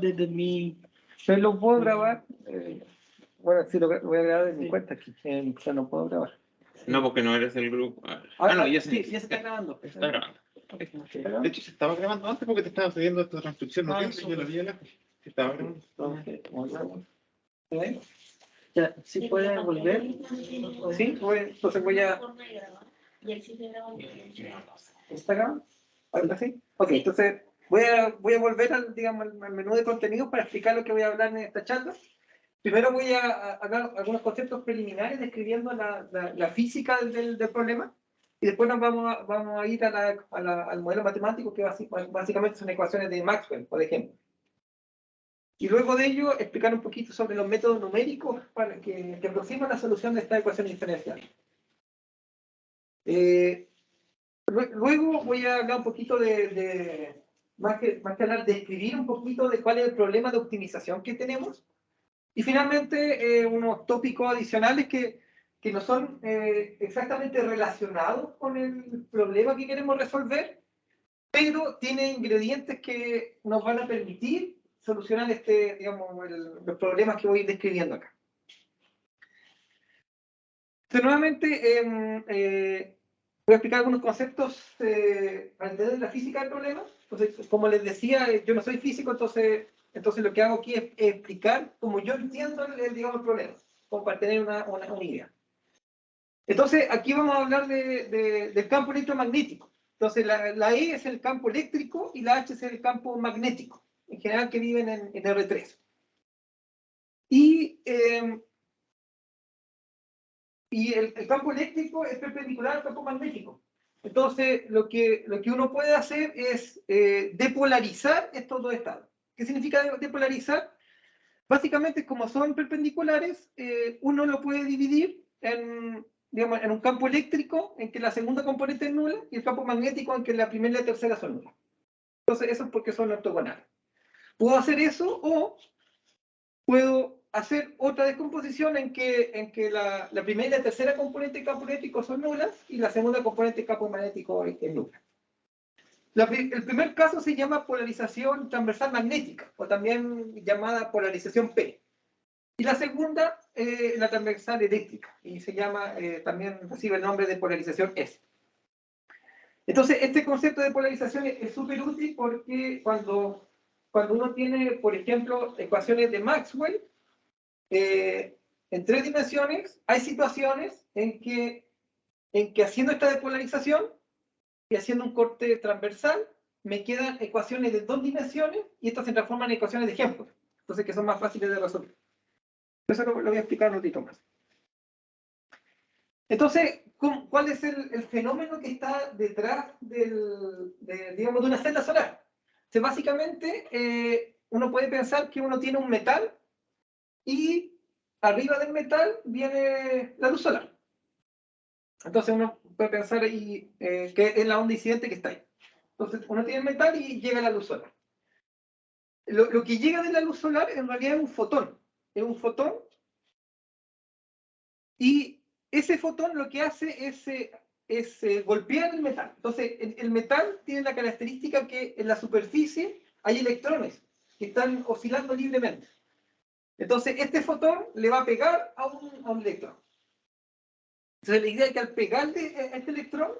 desde mi... Pero lo puedo grabar. Bueno, sí, lo voy a grabar en mi cuenta aquí. Ya no puedo grabar. No, porque no eres el grupo. No, ya sí, ya se está grabando. Está grabando. Pero- De hecho, se estaba grabando antes porque te estaba subiendo esta transcripción. No sé, yo la vi en la. Se estaba grabando. Entonces, ¿Eh? Ya, ¿sí puede volver? sí, entonces voy a... ¿Está grabando? ¿Ahora sí? Ok, entonces voy a volver al, digamos, al menú de contenidos para explicar lo que voy a hablar en esta charla. Primero voy a hablar algunos conceptos preliminares describiendo la física del problema y después nos vamos a ir al modelo matemático que básicamente son ecuaciones de Maxwell, por ejemplo. Y luego de ello explicar un poquito sobre los métodos numéricos para que aproximan la solución de esta ecuación diferencial. Luego voy a hablar un poquito más que hablar, describir un poquito de cuál es el problema de optimización que tenemos. Y finalmente, unos tópicos adicionales que no son exactamente relacionados con el problema que queremos resolver, pero tienen ingredientes que nos van a permitir solucionar los problemas que voy describiendo acá. Entonces, nuevamente, voy a explicar algunos conceptos para entender la física del problema. Entonces, como les decía, yo no soy físico, entonces lo que hago aquí es explicar cómo yo entiendo el problema, como para tener una idea. Entonces, aquí vamos a hablar del campo electromagnético. Entonces, la E es el campo eléctrico y la H es el campo magnético, en general que viven en R3. Y el campo eléctrico es perpendicular al campo magnético. Entonces, lo que uno puede hacer es depolarizar estos dos estados. ¿Qué significa depolarizar? Básicamente, como son perpendiculares, uno lo puede dividir en un campo eléctrico en que la segunda componente es nula y el campo magnético en que la primera y la tercera son nulas. Entonces, eso es porque son ortogonales. Puedo hacer eso o puedo hacer otra descomposición en que la primera y la tercera componente del campo eléctrico son nulas y la segunda componente del campo magnético es nula. El primer caso se llama polarización transversal magnética, o también llamada polarización P. Y la segunda, la transversal eléctrica, y se llama, también recibe el nombre de polarización S. Entonces, este concepto de polarización es súper útil porque cuando uno tiene, por ejemplo, ecuaciones de Maxwell, en 3 dimensiones, hay situaciones en que haciendo esta depolarización y haciendo un corte transversal, me quedan ecuaciones de 2 dimensiones y estas se transforman en ecuaciones de ejemplo. Entonces, que son más fáciles de resolver. Eso lo voy a explicar un ratito más. Entonces, ¿cuál es el fenómeno que está detrás de una celda solar? Entonces, básicamente, uno puede pensar que uno tiene un metal y arriba del metal viene la luz solar. Entonces uno puede pensar ahí que es la onda incidente que está ahí. Entonces uno tiene el metal y llega la luz solar. Lo que llega de la luz solar en realidad es un fotón. Es un fotón y ese fotón lo que hace es golpear el metal. Entonces el metal tiene la característica que en la superficie hay electrones que están oscilando libremente. Entonces este fotón le va a pegar a un electrón. Entonces la idea es que al pegarle a este electrón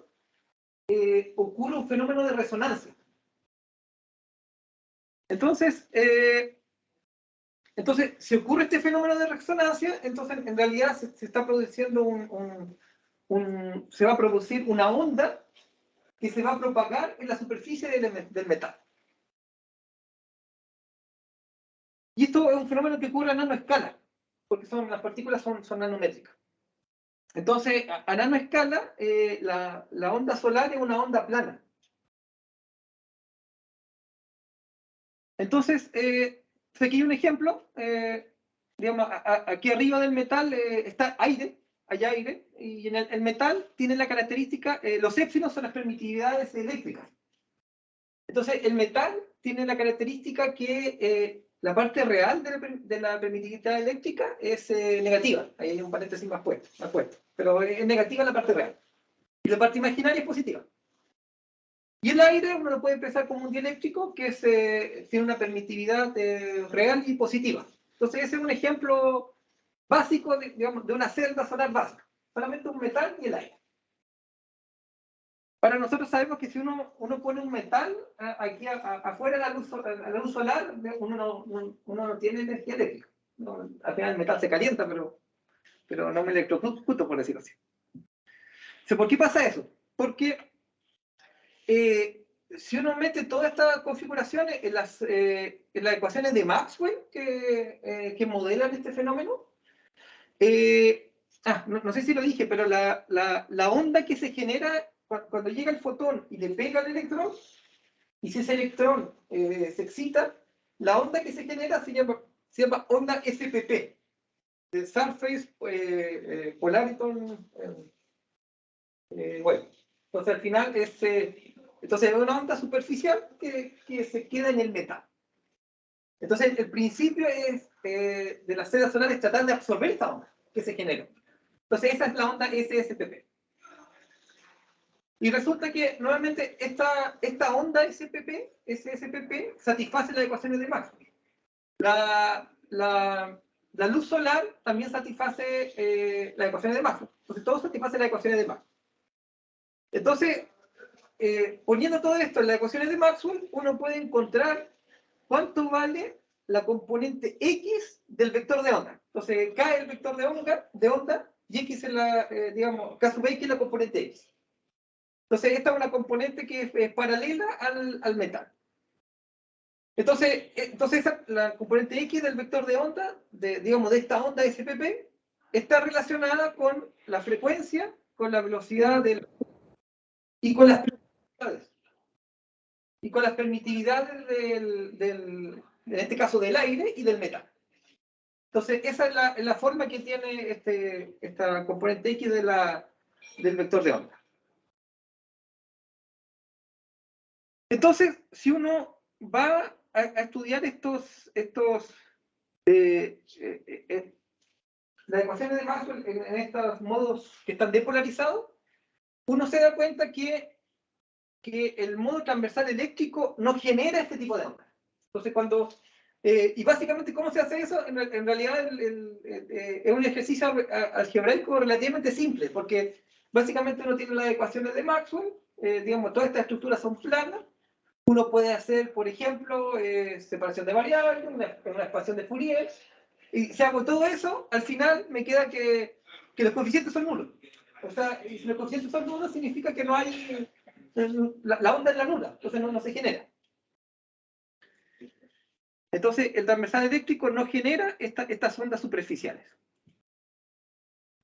ocurre un fenómeno de resonancia. Entonces, si ocurre este fenómeno de resonancia, entonces en realidad se está produciendo se va a producir una onda que se va a propagar en la superficie del metal. Y esto es un fenómeno que ocurre a nanoescala, porque las partículas son nanométricas. Entonces, a nanoescala, la onda solar es una onda plana. Entonces, aquí hay un ejemplo. Digamos, aquí arriba del metal está aire, hay aire, y en el metal tiene la característica, los épsilon son las permitividades eléctricas. Entonces, el metal tiene la característica que la parte real de la permitividad eléctrica es negativa. Ahí hay un paréntesis más puesto, pero es negativa la parte real. Y la parte imaginaria es positiva. Y el aire uno lo puede pensar como un dieléctrico que tiene una permitividad real y positiva. Entonces ese es un ejemplo básico digamos, de una celda solar básica. Solamente un metal y el aire. Ahora nosotros sabemos que si uno pone un metal aquí afuera a la luz solar, uno no tiene energía eléctrica. No, al final el metal se calienta, pero no me electrocuto, por decirlo así. ¿Por qué pasa eso? Porque si uno mete todas estas configuraciones en las ecuaciones de Maxwell que modelan este fenómeno, no sé si lo dije, pero la onda que se genera cuando llega el fotón y le pega al electrón, y si ese electrón se excita, la onda que se genera se llama onda SPP, de Surface Polariton Wave. Entonces al final entonces es una onda superficial que se queda en el metal. Entonces el principio de la celda solar es tratar de absorber esta onda que se genera. Entonces esa es la onda SSPP. Y resulta que nuevamente esta onda SSPP satisface las ecuaciones de Maxwell. La luz solar también satisface las ecuaciones de Maxwell. Entonces todo satisface las ecuaciones de Maxwell. Entonces, poniendo todo esto en las ecuaciones de Maxwell, uno puede encontrar cuánto vale la componente X del vector de onda. Entonces cae el vector de onda y X es digamos, K sub X es la componente X. Entonces esta es una componente que es paralela al metal. Entonces la componente X del vector de onda, digamos, de esta onda SPP, está relacionada con la frecuencia, con la velocidad y con las permitividades. Y con las permitividades en este caso del aire y del metal. Entonces esa es la forma que tiene esta componente X del vector de onda. Entonces, si uno va a estudiar las ecuaciones de Maxwell en estos modos que están depolarizados, uno se da cuenta que el modo transversal eléctrico no genera este tipo de ondas. Entonces, y básicamente, ¿cómo se hace eso? En realidad es un ejercicio algebraico relativamente simple, porque básicamente uno tiene las ecuaciones de Maxwell, digamos, todas estas estructuras son planas. Uno puede hacer, por ejemplo, separación de variables, una expansión de Fourier, y si hago todo eso, al final me queda que los coeficientes son nulos. O sea, y si los coeficientes son nulos, significa que no hay... La onda es la nula, entonces no se genera. Entonces, el transversal eléctrico no genera estas ondas superficiales.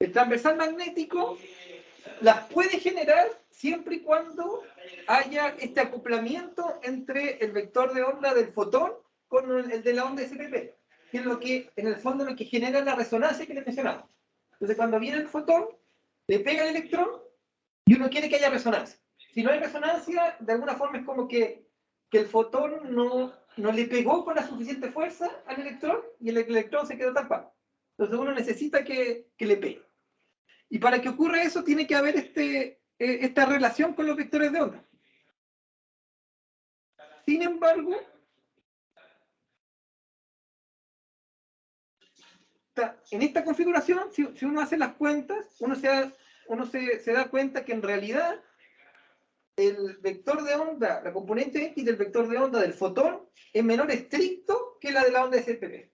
El transversal magnético las puede generar siempre y cuando haya este acoplamiento entre el vector de onda del fotón con el de la onda SPP, que es lo que, en el fondo, lo que genera la resonancia que les mencionaba. Entonces, cuando viene el fotón, le pega el electrón y uno quiere que haya resonancia. Si no hay resonancia, de alguna forma es como que el fotón no le pegó con la suficiente fuerza al electrón y el electrón se quedó tapado. Entonces uno necesita que le pegue. Y para que ocurra eso, tiene que haber esta relación con los vectores de onda. Sin embargo, en esta configuración, si uno hace las cuentas, uno se da cuenta que en realidad el vector de onda, la componente X del vector de onda del fotón, es menor estricto que la de la onda SPP.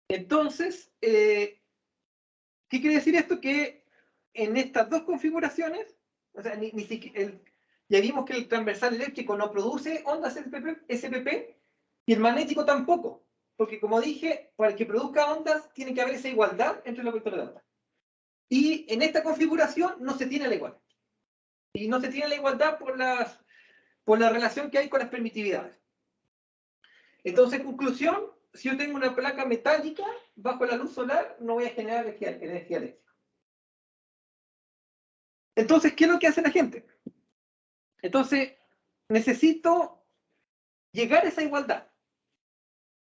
Entonces, ¿qué quiere decir esto? Que en estas dos configuraciones, o sea, ya vimos que el transversal eléctrico no produce ondas SPP y el magnético tampoco, porque como dije, para que produzca ondas tiene que haber esa igualdad entre los vectores de onda. Y en esta configuración no se tiene la igualdad. Y no se tiene la igualdad por la relación que hay con las permitividades. Entonces, en conclusión, si yo tengo una placa metálica bajo la luz solar, no voy a generar energía eléctrica. Entonces, ¿qué es lo que hace la gente? Entonces, necesito llegar a esa igualdad.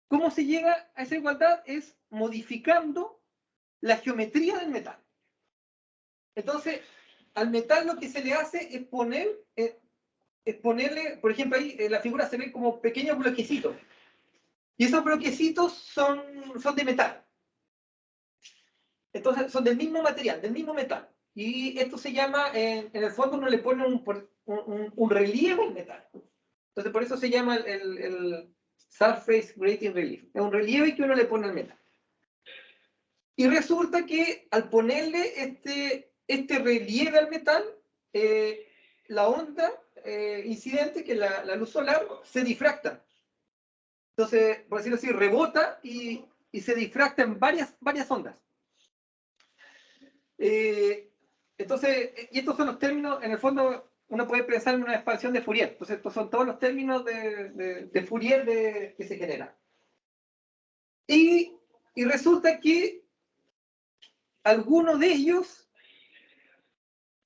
¿Cómo se llega a esa igualdad? Es modificando la geometría del metal. Entonces, al metal lo que se le hace es ponerle, por ejemplo, ahí en la figura se ven como pequeños bloquecitos. Y esos bloquecitos son de metal. Entonces son del mismo material, del mismo metal. Y esto se llama, en el fondo uno le pone un relieve al metal. Entonces por eso se llama el Surface Grating Relief. Es un relieve que uno le pone al metal. Y resulta que al ponerle este relieve al metal, la onda incidente, que es la luz solar, se difracta. Entonces, por decirlo así, rebota y se difracta en varias ondas. Entonces, y estos son los términos, en el fondo, uno puede pensar en una expansión de Fourier. Entonces, estos son todos los términos de Fourier que se generan. Y resulta que alguno de ellos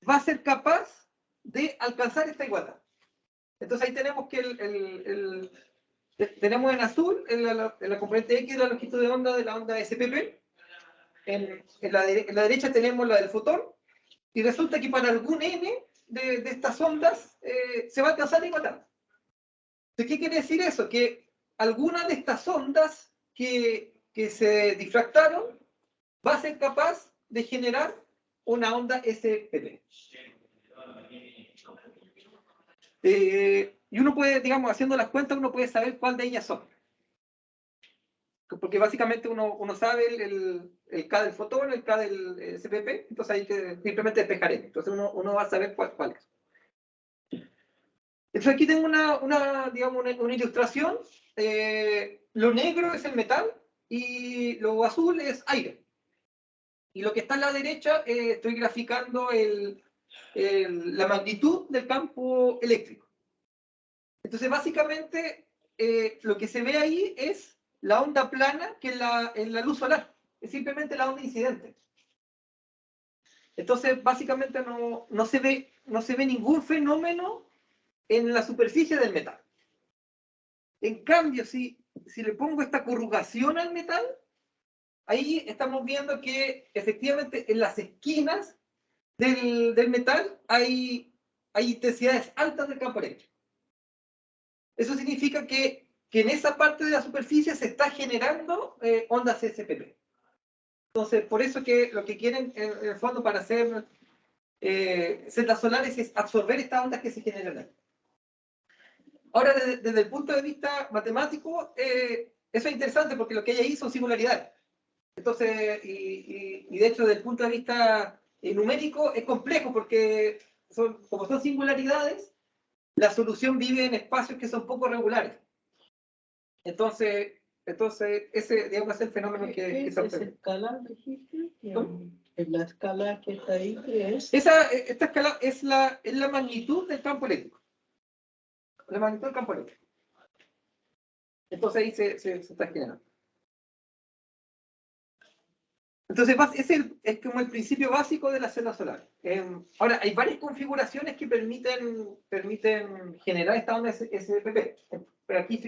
va a ser capaz de alcanzar esta igualdad. Entonces, ahí tenemos que tenemos en azul, en la componente X, la longitud de onda de la onda SPP. En la derecha tenemos la del fotón. Y resulta que para algún n de estas ondas se va a alcanzar la igualdad. Entonces, ¿qué quiere decir eso? Que alguna de estas ondas que se difractaron va a ser capaz de generar una onda SPP. Y uno puede, digamos, haciendo las cuentas, uno puede saber cuál de ellas son. Porque básicamente uno sabe el K del fotón, el K del SPP, entonces hay que simplemente despejar N. Entonces uno va a saber cuál es. Entonces aquí tengo digamos, una ilustración. Lo negro es el metal y lo azul es aire. Y lo que está a la derecha, estoy graficando la magnitud del campo eléctrico. Entonces básicamente lo que se ve ahí es la onda plana que es la luz solar. Es simplemente la onda incidente. Entonces básicamente no se ve ningún fenómeno en la superficie del metal. En cambio, si le pongo esta corrugación al metal, ahí estamos viendo que efectivamente en las esquinas del metal hay intensidades altas del campo eléctrico. Eso significa que en esa parte de la superficie se está generando ondas SPP. Entonces, por eso que lo que quieren en el fondo para hacer celdas solares es absorber estas ondas que se generan ahí. Ahora, desde el punto de vista matemático, eso es interesante porque lo que hay ahí son singularidades. Entonces, y de hecho, desde el punto de vista numérico, es complejo porque como son singularidades, la solución vive en espacios que son poco regulares. Entonces ese, digamos, es el fenómeno que se observa. ¿Es escala, dijiste? ¿Es la escala que está ahí? ¿Qué es? Esta escala es la magnitud del campo eléctrico. La magnitud del campo eléctrico. Entonces ahí se está generando. Entonces es como el principio básico de la celda solar. Ahora, hay varias configuraciones que permiten generar esta onda SPP. Pero aquí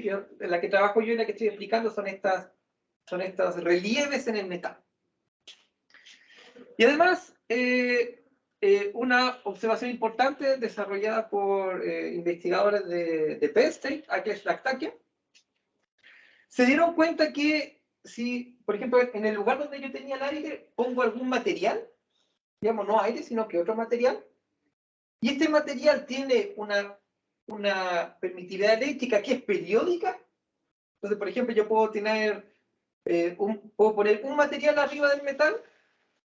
la que trabajo yo y la que estoy explicando son estos relieves en el metal. Y además, una observación importante desarrollada por investigadores de Penn State, Aklesh Laktakia, se dieron cuenta que si, por ejemplo, en el lugar donde yo tenía el aire, pongo algún material, digamos, no aire, sino que otro material, y este material tiene una permitividad eléctrica que es periódica. Entonces, por ejemplo, yo puedo tener, puedo poner un material arriba del metal,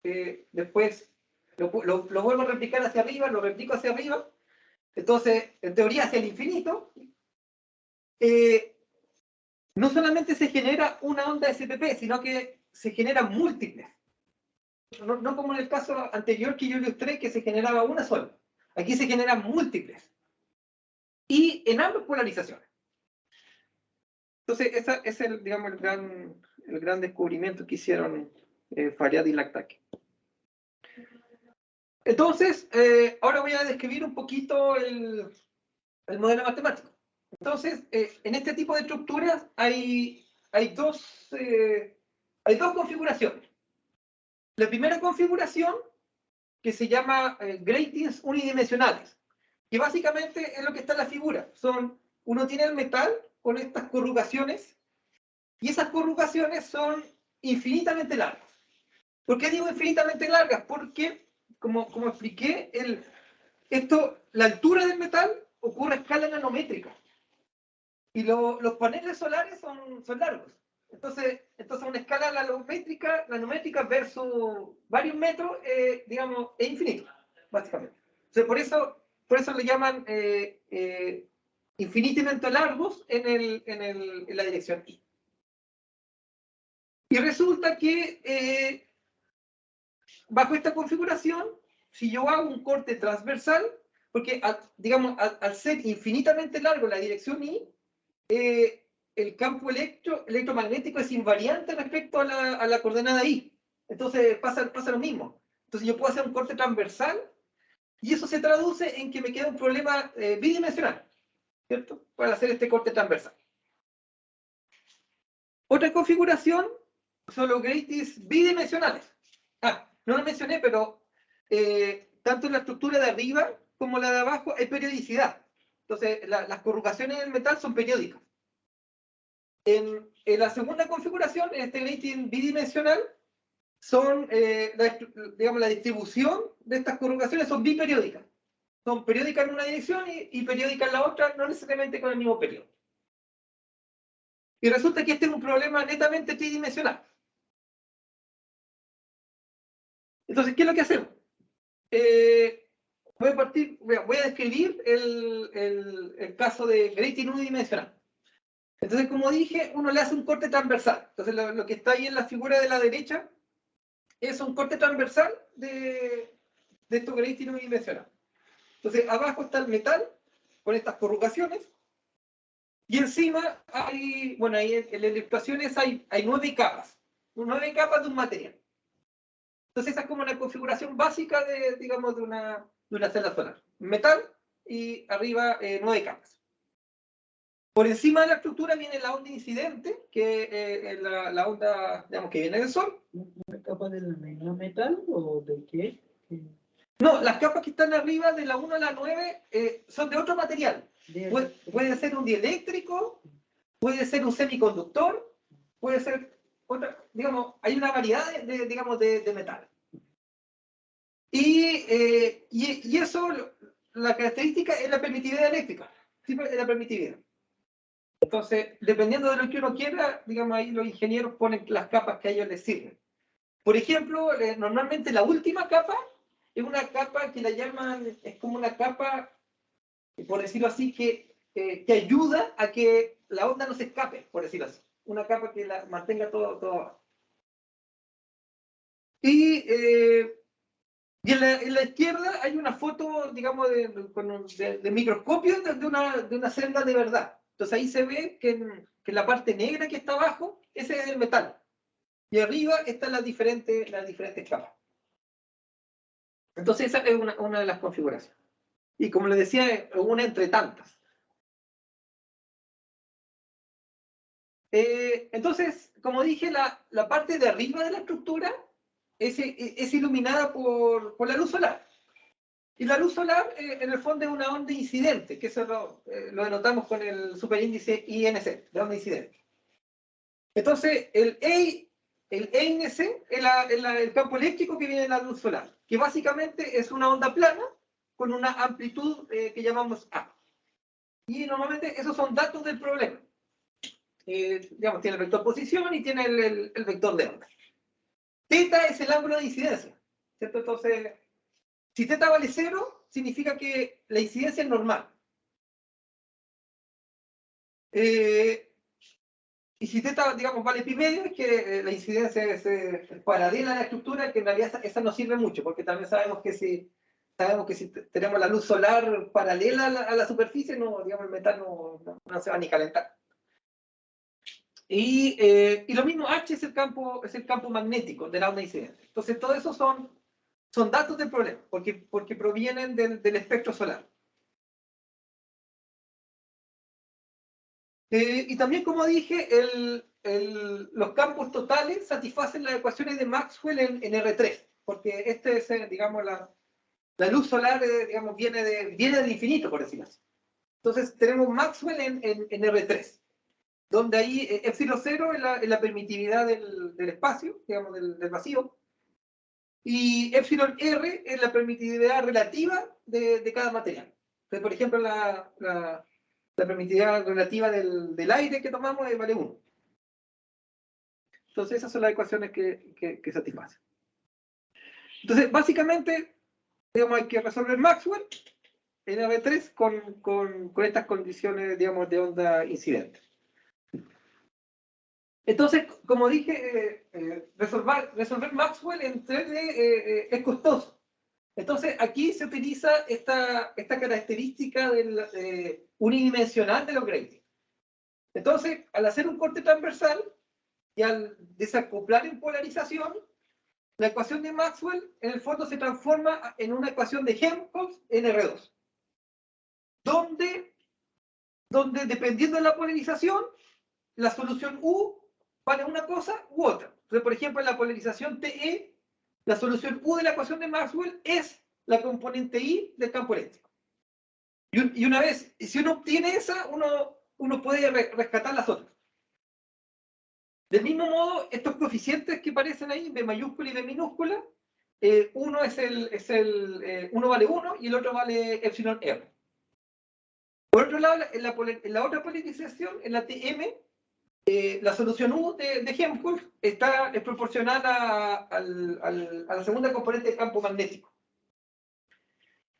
después lo vuelvo a replicar hacia arriba, lo replico hacia arriba, entonces, en teoría, hacia el infinito. No solamente se genera una onda SPP, sino que se generan múltiples. No como en el caso anterior que yo ilustré, que se generaba una sola. Aquí se generan múltiples. Y en ambas polarizaciones. Entonces, ese es digamos, el gran descubrimiento que hicieron Farad y Laktakia. Entonces, ahora voy a describir un poquito el modelo matemático. Entonces, en este tipo de estructuras hay dos configuraciones. La primera configuración que se llama gratings unidimensionales, que básicamente es lo que está en la figura. Uno tiene el metal con estas corrugaciones, y esas corrugaciones son infinitamente largas. ¿Por qué digo infinitamente largas? Porque, como expliqué, la altura del metal ocurre a escala nanométrica. Y los paneles solares son largos. Entonces una escala nanométrica versus varios metros, digamos, es infinito, básicamente. Entonces, por eso le llaman infinitamente largos en la dirección I. Y resulta que bajo esta configuración, si yo hago un corte transversal, porque al ser infinitamente largo la dirección I, el campo electromagnético es invariante respecto a la coordenada I. Entonces pasa lo mismo. Entonces yo puedo hacer un corte transversal y eso se traduce en que me queda un problema bidimensional, ¿cierto? Para hacer este corte transversal. Otra configuración son los gratings bidimensionales. No lo mencioné, pero tanto en la estructura de arriba como la de abajo hay periodicidad. Entonces las corrugaciones del metal son periódicas. En la segunda configuración, en este grating bidimensional, la distribución de estas corrugaciones son biperiódicas. Son periódicas en una dirección y periódicas en la otra, no necesariamente con el mismo periodo. Y resulta que este es un problema netamente tridimensional. Entonces, ¿qué es lo que hacemos? Voy a describir el caso de grating unidimensional. Entonces, como dije, uno le hace un corte transversal. Entonces, lo que está ahí en la figura de la derecha es un corte transversal de estos grating unidimensional. Entonces, abajo está el metal con estas corrugaciones y encima hay, bueno, ahí en las ilustraciones hay 9 capas. 9 capas de un material. Entonces, esa es como una configuración básica digamos, de una celda solar. Metal y arriba 9 capas. Por encima de la estructura viene la onda incidente, que es la onda, digamos, que viene del Sol. ¿Una capa de la metal o de qué? No, las capas que están arriba de la 1 a la 9 son de otro material. Puede ser un dieléctrico, puede ser un semiconductor, puede ser otra, digamos, hay una variedad de metal. Y eso, la característica es la permitividad eléctrica, siempre es la permitividad. Entonces, dependiendo de lo que uno quiera, digamos, ahí los ingenieros ponen las capas que a ellos les sirven. Por ejemplo, normalmente la última capa es una capa que la llaman, es como una capa, por decirlo así, que ayuda a que la onda no se escape, por decirlo así. Una capa que la mantenga todo abajo. Y en la izquierda hay una foto, digamos, de microscopio de una celda de verdad. Entonces ahí se ve que la parte negra que está abajo, ese es el metal. Y arriba están las diferentes capas. Entonces esa es una de las configuraciones. Y como les decía, es una entre tantas. Entonces, como dije, la parte de arriba de la estructura es iluminada por la luz solar. Y la luz solar, en el fondo, es una onda incidente, que eso lo denotamos con el superíndice INC, de onda incidente. Entonces, el EINC es el campo eléctrico que viene de la luz solar, que básicamente es una onda plana con una amplitud que llamamos A. Y normalmente esos son datos del problema. Digamos, tiene el vector posición y tiene el vector de onda. Teta es el ángulo de incidencia, ¿cierto? Entonces, si teta vale 0, significa que la incidencia es normal. Y si teta, digamos, vale pi medio, es que la incidencia es paralela a la estructura, que en realidad esa no sirve mucho, porque también sabemos que si tenemos la luz solar paralela a la superficie, digamos, el metal no se va ni calentar. Y lo mismo, H es el campo magnético de la onda incidente. Entonces, todo eso son datos del problema, porque provienen del espectro solar. Y también, como dije, los campos totales satisfacen las ecuaciones de Maxwell en R3. porque este es, digamos, la luz solar, digamos, viene del infinito, por decirlo así. Entonces tenemos Maxwell en R3, donde ahí epsilon 0 es la permitividad del espacio, digamos, del vacío, y epsilon R es la permitividad relativa de cada material. Entonces, por ejemplo, la permitividad relativa del aire que tomamos vale 1. Entonces, esas son las ecuaciones que satisfacen. Entonces, básicamente, digamos, hay que resolver Maxwell en R3 con estas condiciones, digamos, de onda incidente. Entonces, como dije, resolver Maxwell en 3D es costoso. Entonces, aquí se utiliza esta característica unidimensional de los gradientes. Entonces, al hacer un corte transversal y al desacoplar en polarización, la ecuación de Maxwell en el fondo se transforma en una ecuación de Helmholtz en R2, donde dependiendo de la polarización, la solución U vale una cosa u otra. Entonces, por ejemplo, en la polarización TE, la solución U de la ecuación de Maxwell es la componente I del campo eléctrico. Y una vez, si uno obtiene esa, uno puede rescatar las otras. Del mismo modo, estos coeficientes que aparecen ahí, B mayúscula y B minúscula, uno uno vale 1 y el otro vale epsilon R. Por otro lado, en la otra polarización, en la TM, la solución U de Helmholtz es proporcional a la segunda componente del campo magnético.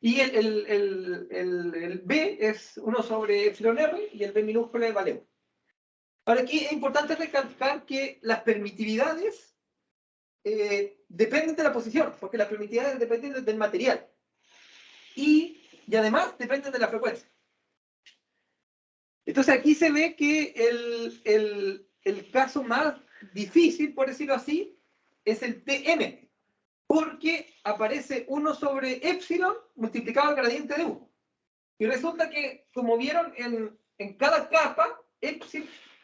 Y el B es 1 sobre epsilon R y el B minúscula vale 1. Ahora aquí es importante recalcar que las permitividades dependen de la posición, porque las permitividades dependen del material. Y además dependen de la frecuencia. Entonces aquí se ve que el caso más difícil, por decirlo así, es el TM, porque aparece 1 sobre epsilon multiplicado al gradiente de U. Y resulta que, como vieron, en cada capa,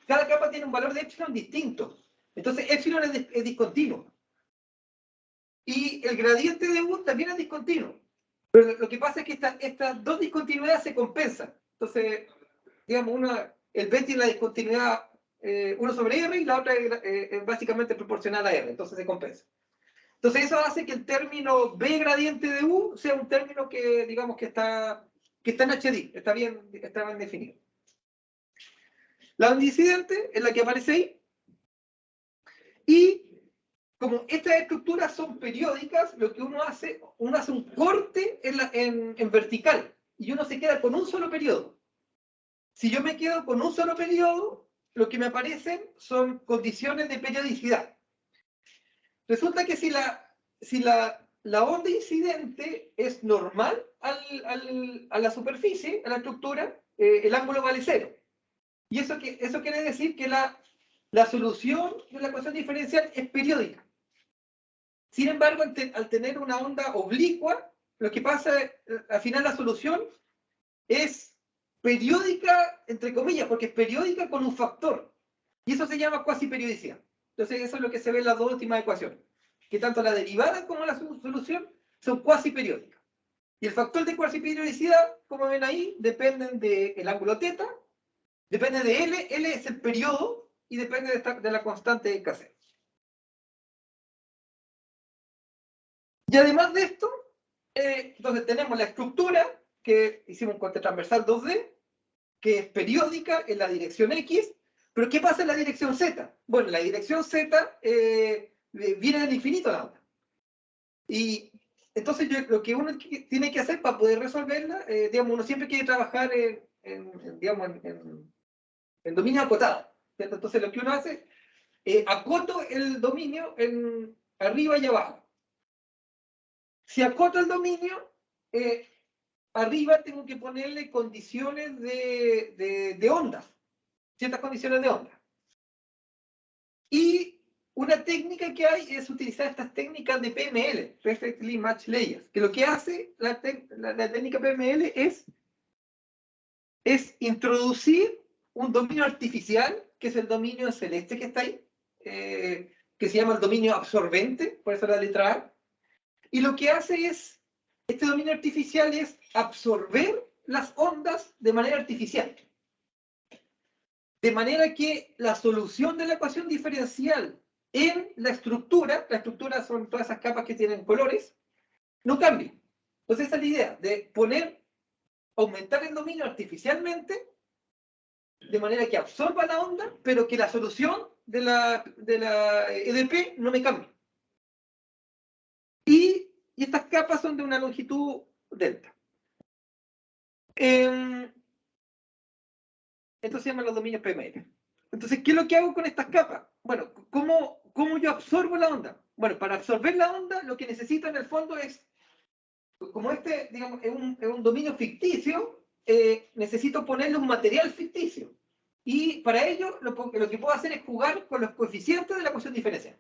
cada capa tiene un valor de epsilon distinto. Entonces epsilon es discontinuo. Y el gradiente de U también es discontinuo. Pero lo que pasa es que estas dos discontinuidades se compensan. Entonces, digamos, el B tiene la discontinuidad 1 sobre R y la otra es básicamente proporcional a R, entonces se compensa. Entonces eso hace que el término B gradiente de U sea un término que, digamos, que está en HD, está bien definido. La onda incidente es la que aparece ahí. Y como estas estructuras son periódicas, lo que uno hace un corte en vertical y uno se queda con un solo periodo. Si yo me quedo con un solo periodo, lo que me aparecen son condiciones de periodicidad. Resulta que si la onda incidente es normal a la superficie, a la estructura, el ángulo vale 0. Y eso quiere decir que la solución de la ecuación diferencial es periódica. Sin embargo, al tener una onda oblicua, lo que pasa, al final la solución es periódica, entre comillas, porque es periódica con un factor. Y eso se llama cuasiperiodicidad. Entonces, eso es lo que se ve en las dos últimas ecuaciones. Que tanto la derivada como la solución son cuasiperiódicas. Y el factor de cuasiperiodicidad, como ven ahí, dependen del ángulo θ, depende de L, L es el periodo, y depende de la constante de escasez. Y además de esto, entonces tenemos la estructura, que hicimos un corte transversal 2D, que es periódica en la dirección X, pero ¿qué pasa en la dirección Z? Bueno, en la dirección Z viene del infinito la onda. Y entonces lo que uno tiene que hacer para poder resolverla, digamos, uno siempre quiere trabajar en dominio acotado. ¿Cierto? Entonces lo que uno hace, acoto el dominio en arriba y abajo. Si acoto el dominio, arriba tengo que ponerle condiciones de ondas, ciertas condiciones de onda. Y una técnica que hay es utilizar estas técnicas de PML, Perfectly Matched Layers, que lo que hace la técnica PML es introducir un dominio artificial, que es el dominio celeste que está ahí, que se llama el dominio absorbente, por eso la letra A, Y lo que hace es, este dominio artificial es absorber las ondas de manera artificial. De manera que la solución de la ecuación diferencial en la estructura son todas esas capas que tienen colores, no cambia. Entonces esa es la idea, de aumentar el dominio artificialmente, de manera que absorba la onda, pero que la solución de la EDP no me cambie. Y estas capas son de una longitud delta. Estos se llaman los dominios PML. Entonces, ¿qué es lo que hago con estas capas? Bueno, ¿cómo yo absorbo la onda? Bueno, para absorber la onda, lo que necesito en el fondo es, como digamos, es un dominio ficticio, necesito ponerle un material ficticio. Y para ello, lo que puedo hacer es jugar con los coeficientes de la ecuación diferencial.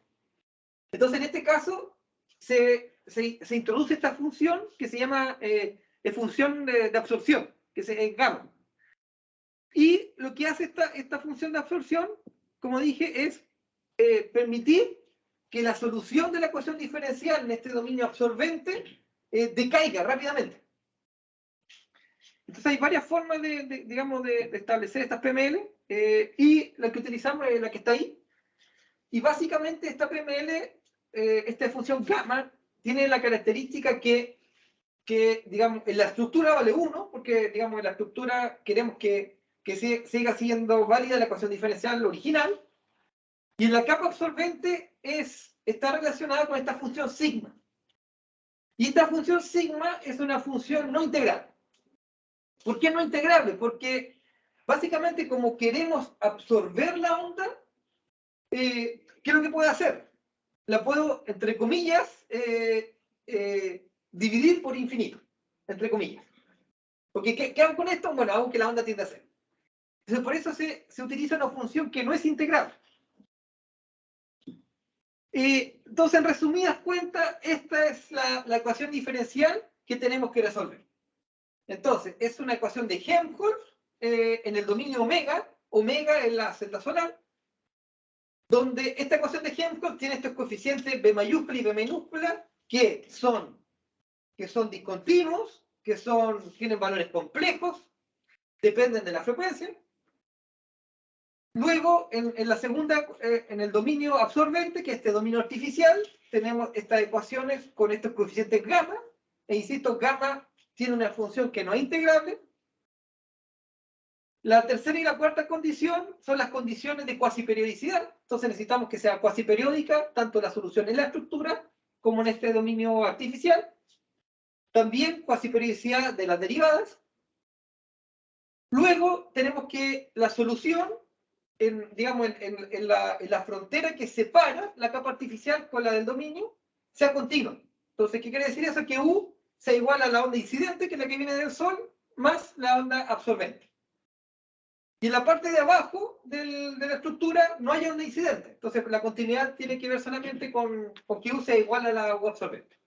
Entonces, en este caso, se introduce esta función que se llama función de absorción, que es gamma. Y lo que hace esta función de absorción, como dije, es permitir que la solución de la ecuación diferencial en este dominio absorbente decaiga rápidamente. Entonces hay varias formas digamos, de establecer estas PML y la que utilizamos es la que está ahí. Y básicamente esta PML, esta función gamma, tiene la característica que digamos, en la estructura vale 1, porque digamos, en la estructura queremos que siga siendo válida la ecuación diferencial original, y en la capa absorbente está relacionada con esta función sigma. Y esta función sigma es una función no integrable. ¿Por qué no integrable? Porque básicamente como queremos absorber la onda, ¿qué es lo que puedo hacer? La puedo, entre comillas, dividir por infinito, entre comillas. Porque ¿qué hago con esto? Bueno, hago que la onda tienda a cero. Entonces, por eso se utiliza una función que no es integrable. Entonces, en resumidas cuentas, esta es la ecuación diferencial que tenemos que resolver. Entonces, es una ecuación de Helmholtz en el dominio omega en la celda solar, donde esta ecuación de Helmholtz tiene estos coeficientes B mayúscula y B minúscula que son discontinuos, tienen valores complejos, dependen de la frecuencia. Luego, en la segunda, en el dominio absorbente, que es este dominio artificial, tenemos estas ecuaciones con estos coeficientes gamma, e insisto, gamma tiene una función que no es integrable. La tercera y la cuarta condición son las condiciones de cuasiperiodicidad. Entonces necesitamos que sea cuasiperiódica tanto la solución en la estructura como en este dominio artificial. También cuasiperiodicidad de las derivadas. Luego tenemos que la solución digamos, en la frontera que separa la capa artificial con la del dominio sea continua. Entonces, ¿qué quiere decir eso? Que U sea igual a la onda incidente, que es la que viene del Sol, más la onda absorbente. Y en la parte de abajo de la estructura no hay onda incidente. Entonces, la continuidad tiene que ver solamente con que U sea igual a la U absorbente.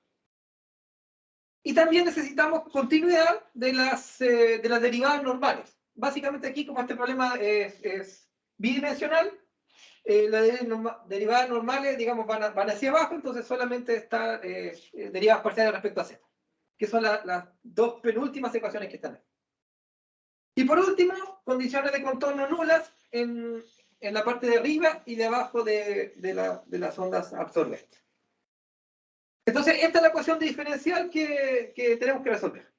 Y también necesitamos continuidad de las derivadas normales. Básicamente aquí, como este problema es bidimensional, las derivadas normales, digamos, van hacia abajo, entonces solamente está derivadas parciales respecto a z, que son las dos penúltimas ecuaciones que están ahí. Y por último, condiciones de contorno nulas en la parte de arriba y de abajo de las ondas absorbentes. Entonces, esta es la ecuación diferencial que tenemos que resolver.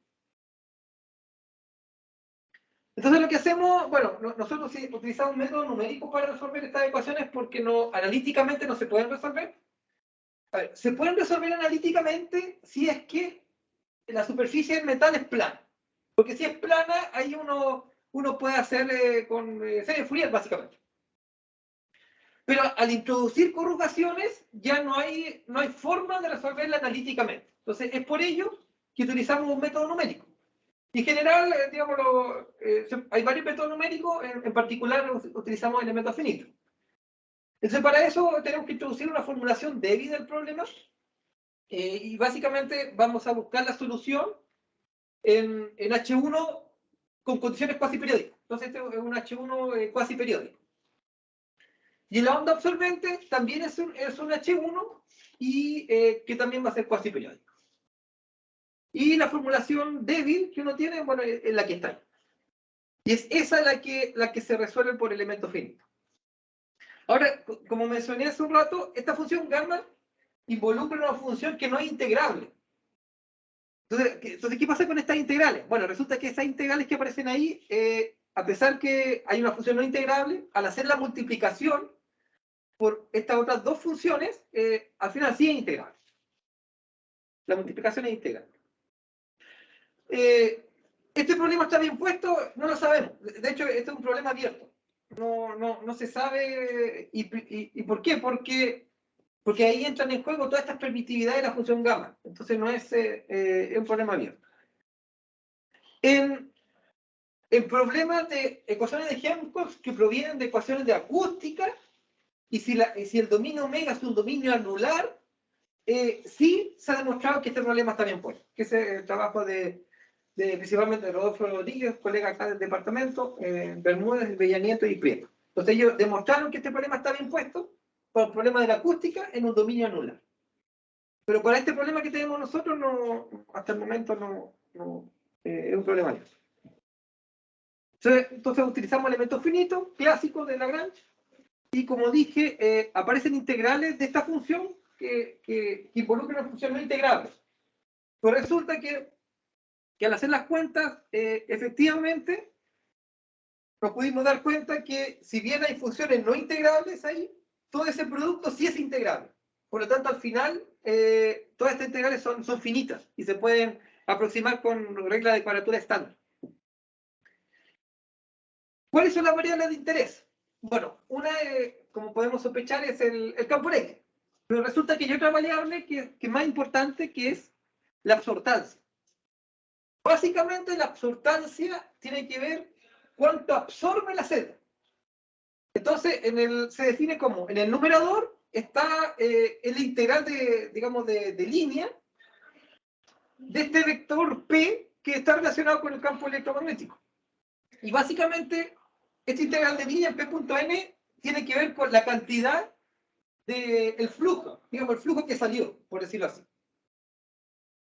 Entonces lo que hacemos, bueno, nosotros utilizamos métodos numéricos para resolver estas ecuaciones porque analíticamente no se pueden resolver. A ver, se pueden resolver analíticamente si es que la superficie del metal es plana. Porque si es plana, ahí uno puede hacer con serie Fourier, básicamente. Pero al introducir corrugaciones, ya no hay forma de resolverla analíticamente. Entonces, es por ello que utilizamos un método numérico. En general, digamos, hay varios métodos numéricos, en particular utilizamos elementos finitos. Entonces, para eso tenemos que introducir una formulación débil del problema y básicamente vamos a buscar la solución en H1 con condiciones cuasi periódicas. Entonces, este es un H1 cuasi periódico. Y en la onda absorbente también es un H1 y que también va a ser cuasi periódico. Y la formulación débil que uno tiene, bueno, es la que está ahí. Y es esa la que se resuelve por elemento finito. Ahora, como mencioné hace un rato, esta función gamma involucra una función que no es integrable. Entonces, ¿qué pasa con estas integrales? Bueno, resulta que esas integrales que aparecen ahí, a pesar que hay una función no integrable, al hacer la multiplicación por estas otras dos funciones, al final sí es integrable. La multiplicación es integrable. ¿Este problema está bien puesto? No lo sabemos. De hecho, este es un problema abierto. No se sabe. ¿Y por qué? Porque ahí entran en juego todas estas permitividades de la función gamma. Entonces no es un problema abierto. En problemas de ecuaciones de Helmholtz que provienen de ecuaciones de acústica, y si el dominio omega es un dominio anular, sí se ha demostrado que este problema está bien puesto. Que es el trabajo principalmente de Rodolfo Rodríguez, colega acá del departamento, Bermúdez, Bellanieto y Prieto. Entonces ellos demostraron que este problema está bien puesto por el problema de la acústica en un dominio anular. Pero para este problema que tenemos nosotros, hasta el momento no es un problema abierto. Entonces utilizamos elementos finitos, clásicos de Lagrange, y como dije, aparecen integrales de esta función que involucran una función no integrable. Pues resulta que al hacer las cuentas, efectivamente, nos pudimos dar cuenta que si bien hay funciones no integrables ahí, todo ese producto sí es integrable. Por lo tanto, al final, todas estas integrales son finitas y se pueden aproximar con regla de cuadratura estándar. ¿Cuáles son las variables de interés? Bueno, una, como podemos sospechar, es el campo eléctrico. Pero resulta que hay otra variable que es más importante, que es la absortancia. Básicamente, la absortancia tiene que ver cuánto absorbe la celda. Entonces, se define como, en el numerador está el integral de línea de este vector P que está relacionado con el campo electromagnético. Y básicamente, este integral de línea en P.n tiene que ver con la cantidad del flujo, digamos, el flujo que salió, por decirlo así.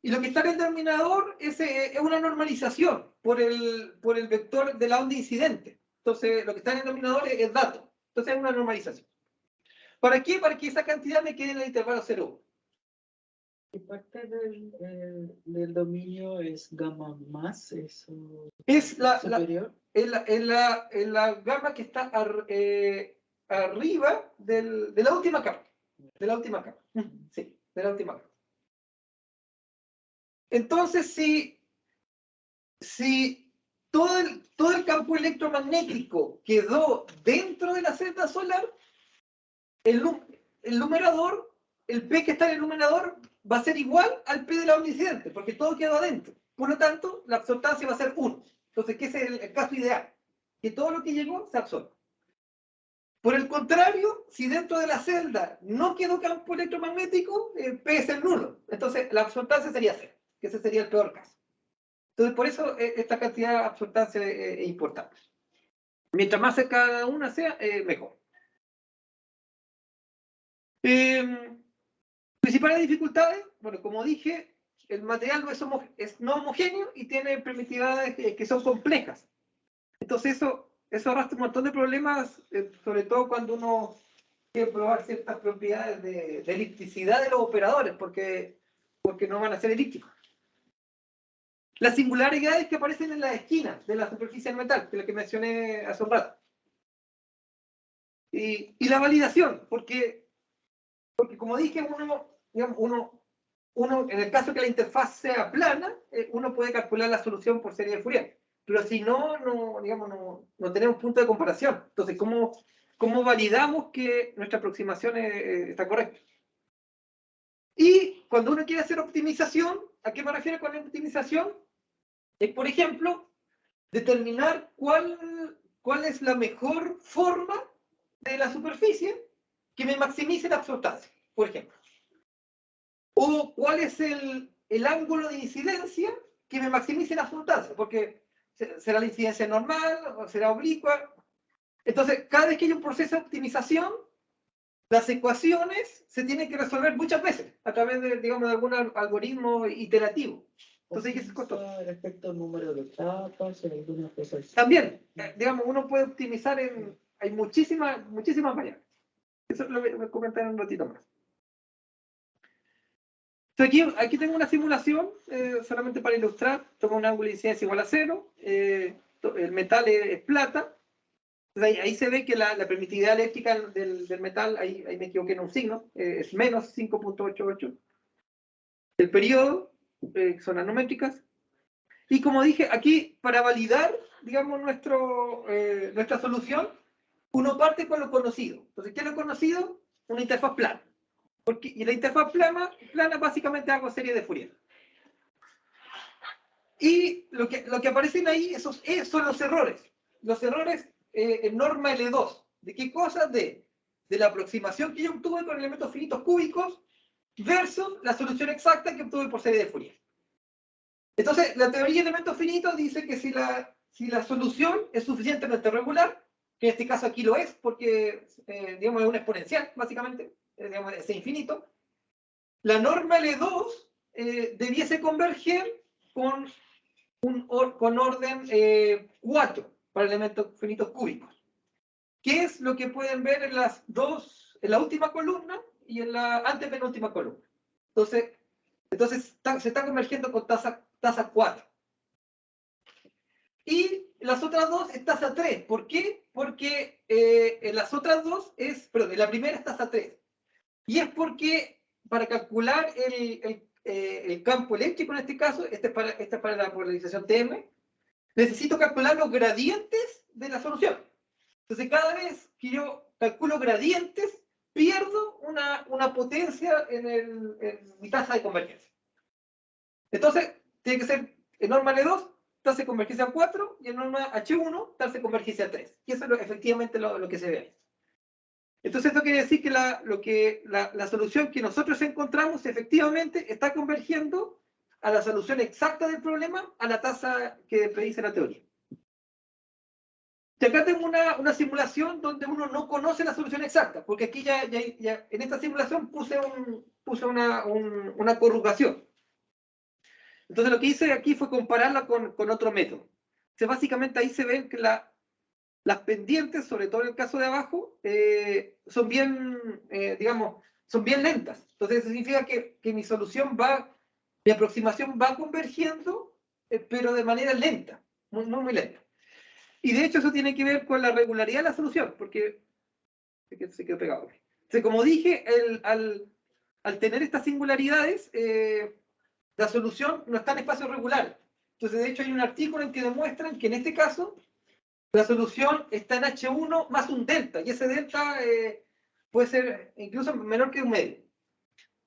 Y lo que está en el denominador es una normalización por el vector de la onda incidente. Entonces, lo que está en el denominador es dato. Entonces, es una normalización. ¿Para qué? Para que esa cantidad me quede en el intervalo 0,1. ¿Y parte del dominio es gamma más? ¿Eso Es superior? la gamma que está arriba de la última capa. De la última capa. Sí, de la última capa. Entonces, si todo el campo electromagnético quedó dentro de la celda solar, el numerador, el P que está en el numerador, va a ser igual al P de la onda incidente, porque todo quedó adentro. Por lo tanto, la absortancia va a ser 1. Entonces, ¿qué es el caso ideal? Que todo lo que llegó se absorbe. Por el contrario, si dentro de la celda no quedó campo electromagnético, P es el nulo. Entonces, la absortancia sería 0, que ese sería el peor caso. Entonces, por eso esta cantidad de absortancia es importante. Mientras más cerca cada una sea, mejor. Principales dificultades, bueno, como dije, el material es no homogéneo y tiene permitividades que son complejas. Entonces eso arrastra un montón de problemas, sobre todo cuando uno quiere probar ciertas propiedades de elipticidad de los operadores, porque no van a ser elípticos. Las singularidades que aparecen en las esquinas de la superficie del metal, que es la que mencioné hace un rato. Y la validación, porque como dije, uno, en el caso que la interfaz sea plana, uno puede calcular la solución por serie de Fourier. Pero si no tenemos punto de comparación. Entonces, ¿cómo validamos que nuestra aproximación está correcta? Y cuando uno quiere hacer optimización, ¿a qué me refiero con la optimización? Es, por ejemplo, determinar cuál es la mejor forma de la superficie que me maximice la absortancia, por ejemplo. O cuál es el ángulo de incidencia que me maximice la absortancia, porque será la incidencia normal o será oblicua. Entonces, cada vez que hay un proceso de optimización, las ecuaciones se tienen que resolver muchas veces a través de algún algoritmo iterativo. Entonces hay que ser costoso. Respecto al número de etapas, algunas cosas así. También, digamos, uno puede optimizar hay muchísimas variables. Eso lo voy a comentar en un ratito más. Entonces aquí tengo una simulación, solamente para ilustrar. Tomo un ángulo de incidencia igual a 0. El metal es plata. Entonces ahí se ve que la permitividad eléctrica del metal, ahí me equivoqué en un signo, es menos 5.88. El periodo, son nanométricas. Y como dije, aquí para validar, digamos, nuestra solución, uno parte con lo conocido. Entonces, ¿qué es lo conocido? Una interfaz plana. Y la interfaz plana básicamente hago serie de Fourier. Y lo que aparecen ahí son los errores. Los errores en norma L2. ¿De qué cosa? De la aproximación que yo obtuve con elementos finitos cúbicos versus la solución exacta que obtuve por serie de Fourier. Entonces, la teoría de elementos finitos dice que si la solución es suficientemente regular, que en este caso aquí lo es, porque digamos, es una exponencial, básicamente, digamos, es infinito, la norma L2 debiese converger con orden 4 para elementos finitos cúbicos. ¿Qué es lo que pueden ver en en la última columna y en la antepenúltima columna? Entonces se está convergiendo con tasa 4. Y las otras dos es tasa 3. ¿Por qué? Porque en las otras dos perdón, en la primera es tasa 3. Y es porque para calcular el campo eléctrico en este caso, este es para la polarización TM, necesito calcular los gradientes de la solución. Entonces cada vez que yo calculo gradientes, pierdo una potencia en mi tasa de convergencia. Entonces, tiene que ser en norma L2, tasa de convergencia 4, y en norma H1, tasa de convergencia 3. Y eso es efectivamente lo que se ve ahí. Entonces, esto quiere decir que la solución que nosotros encontramos efectivamente está convergiendo a la solución exacta del problema, a la tasa que predice la teoría. Y acá tengo una simulación donde uno no conoce la solución exacta, porque aquí ya en esta simulación puse una corrugación. Entonces lo que hice aquí fue compararla con otro método. Entonces básicamente ahí se ven que las pendientes, sobre todo en el caso de abajo, son bien, digamos, son bien lentas. Entonces eso significa que mi aproximación va convergiendo, pero de manera lenta, muy lenta. Y de hecho eso tiene que ver con la regularidad de la solución, porque se quedó pegado. Entonces, como dije, al tener estas singularidades, la solución no está en espacio regular. Entonces, de hecho, hay un artículo en que demuestran que en este caso la solución está en H1 más un delta, y ese delta puede ser incluso menor que un medio.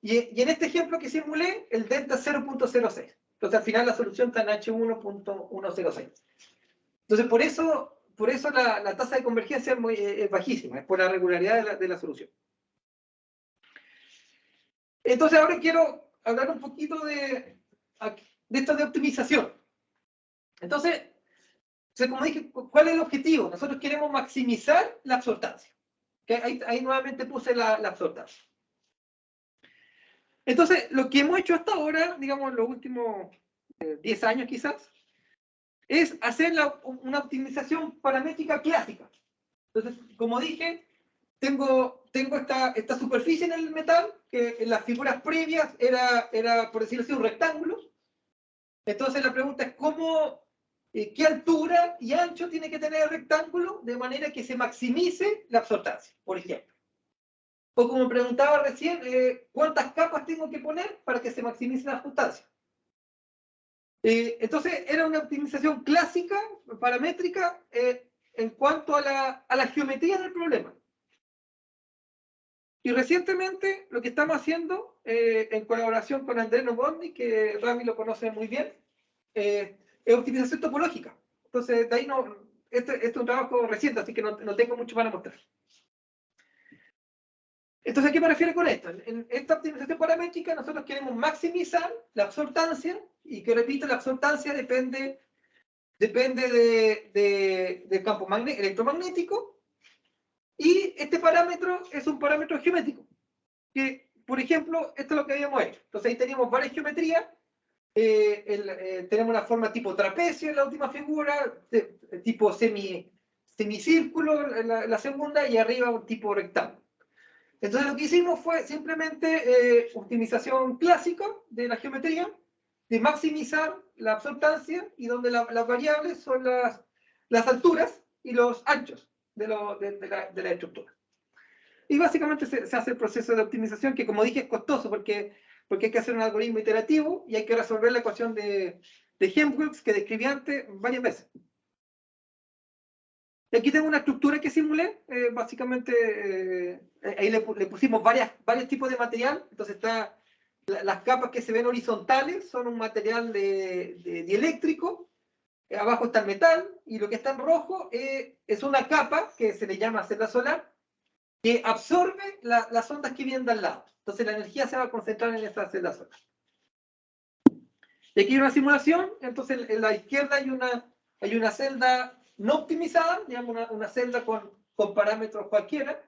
Y en este ejemplo que simulé, el delta es 0.06. Entonces, al final la solución está en H1.106. Entonces, por eso la tasa de convergencia es bajísima, es por la regularidad de la solución. Entonces, ahora quiero hablar un poquito de esto de optimización. Entonces, como dije, ¿cuál es el objetivo? Nosotros queremos maximizar la absortancia. Ahí nuevamente puse la absortancia. Entonces, lo que hemos hecho hasta ahora, digamos, los últimos 10 años quizás, es hacer una optimización paramétrica clásica. Entonces, como dije, tengo esta superficie en el metal, que en las figuras previas era por decirlo así, un rectángulo. Entonces la pregunta es qué altura y ancho tiene que tener el rectángulo de manera que se maximice la absortancia, por ejemplo. O como preguntaba recién, ¿cuántas capas tengo que poner para que se maximice la absortancia? Entonces era una optimización clásica, paramétrica, en cuanto a la geometría del problema. Y recientemente lo que estamos haciendo, en colaboración con Andrés Novotny, que Rami lo conoce muy bien, es optimización topológica. Entonces, de ahí este es un trabajo reciente, así que no tengo mucho para mostrar. Entonces, ¿a qué me refiero con esto? En esta optimización paramétrica nosotros queremos maximizar la absortancia, y que repito, la absortancia depende del campo electromagnético, y este parámetro es un parámetro geométrico, que, por ejemplo, esto es lo que habíamos hecho. Entonces ahí teníamos varias geometrías, tenemos una forma tipo trapecio en la última figura, tipo semicírculo en la segunda, y arriba un tipo rectángulo. Entonces lo que hicimos fue simplemente optimización clásica de la geometría, de maximizar la absortancia, y donde las variables son las alturas y los anchos de la estructura. Y básicamente se hace el proceso de optimización, que como dije es costoso porque hay que hacer un algoritmo iterativo y hay que resolver la ecuación de Helmholtz que describí antes varias veces. Y aquí tengo una estructura que simulé, básicamente ahí le pusimos varios tipos de material. Entonces las capas que se ven horizontales son un material dieléctrico, abajo está el metal, y lo que está en rojo es una capa que se le llama celda solar, que absorbe las ondas que vienen de al lado. Entonces la energía se va a concentrar en esa celda solar. Y aquí hay una simulación. Entonces en la izquierda hay una celda no optimizada, digamos una celda con parámetros cualquiera,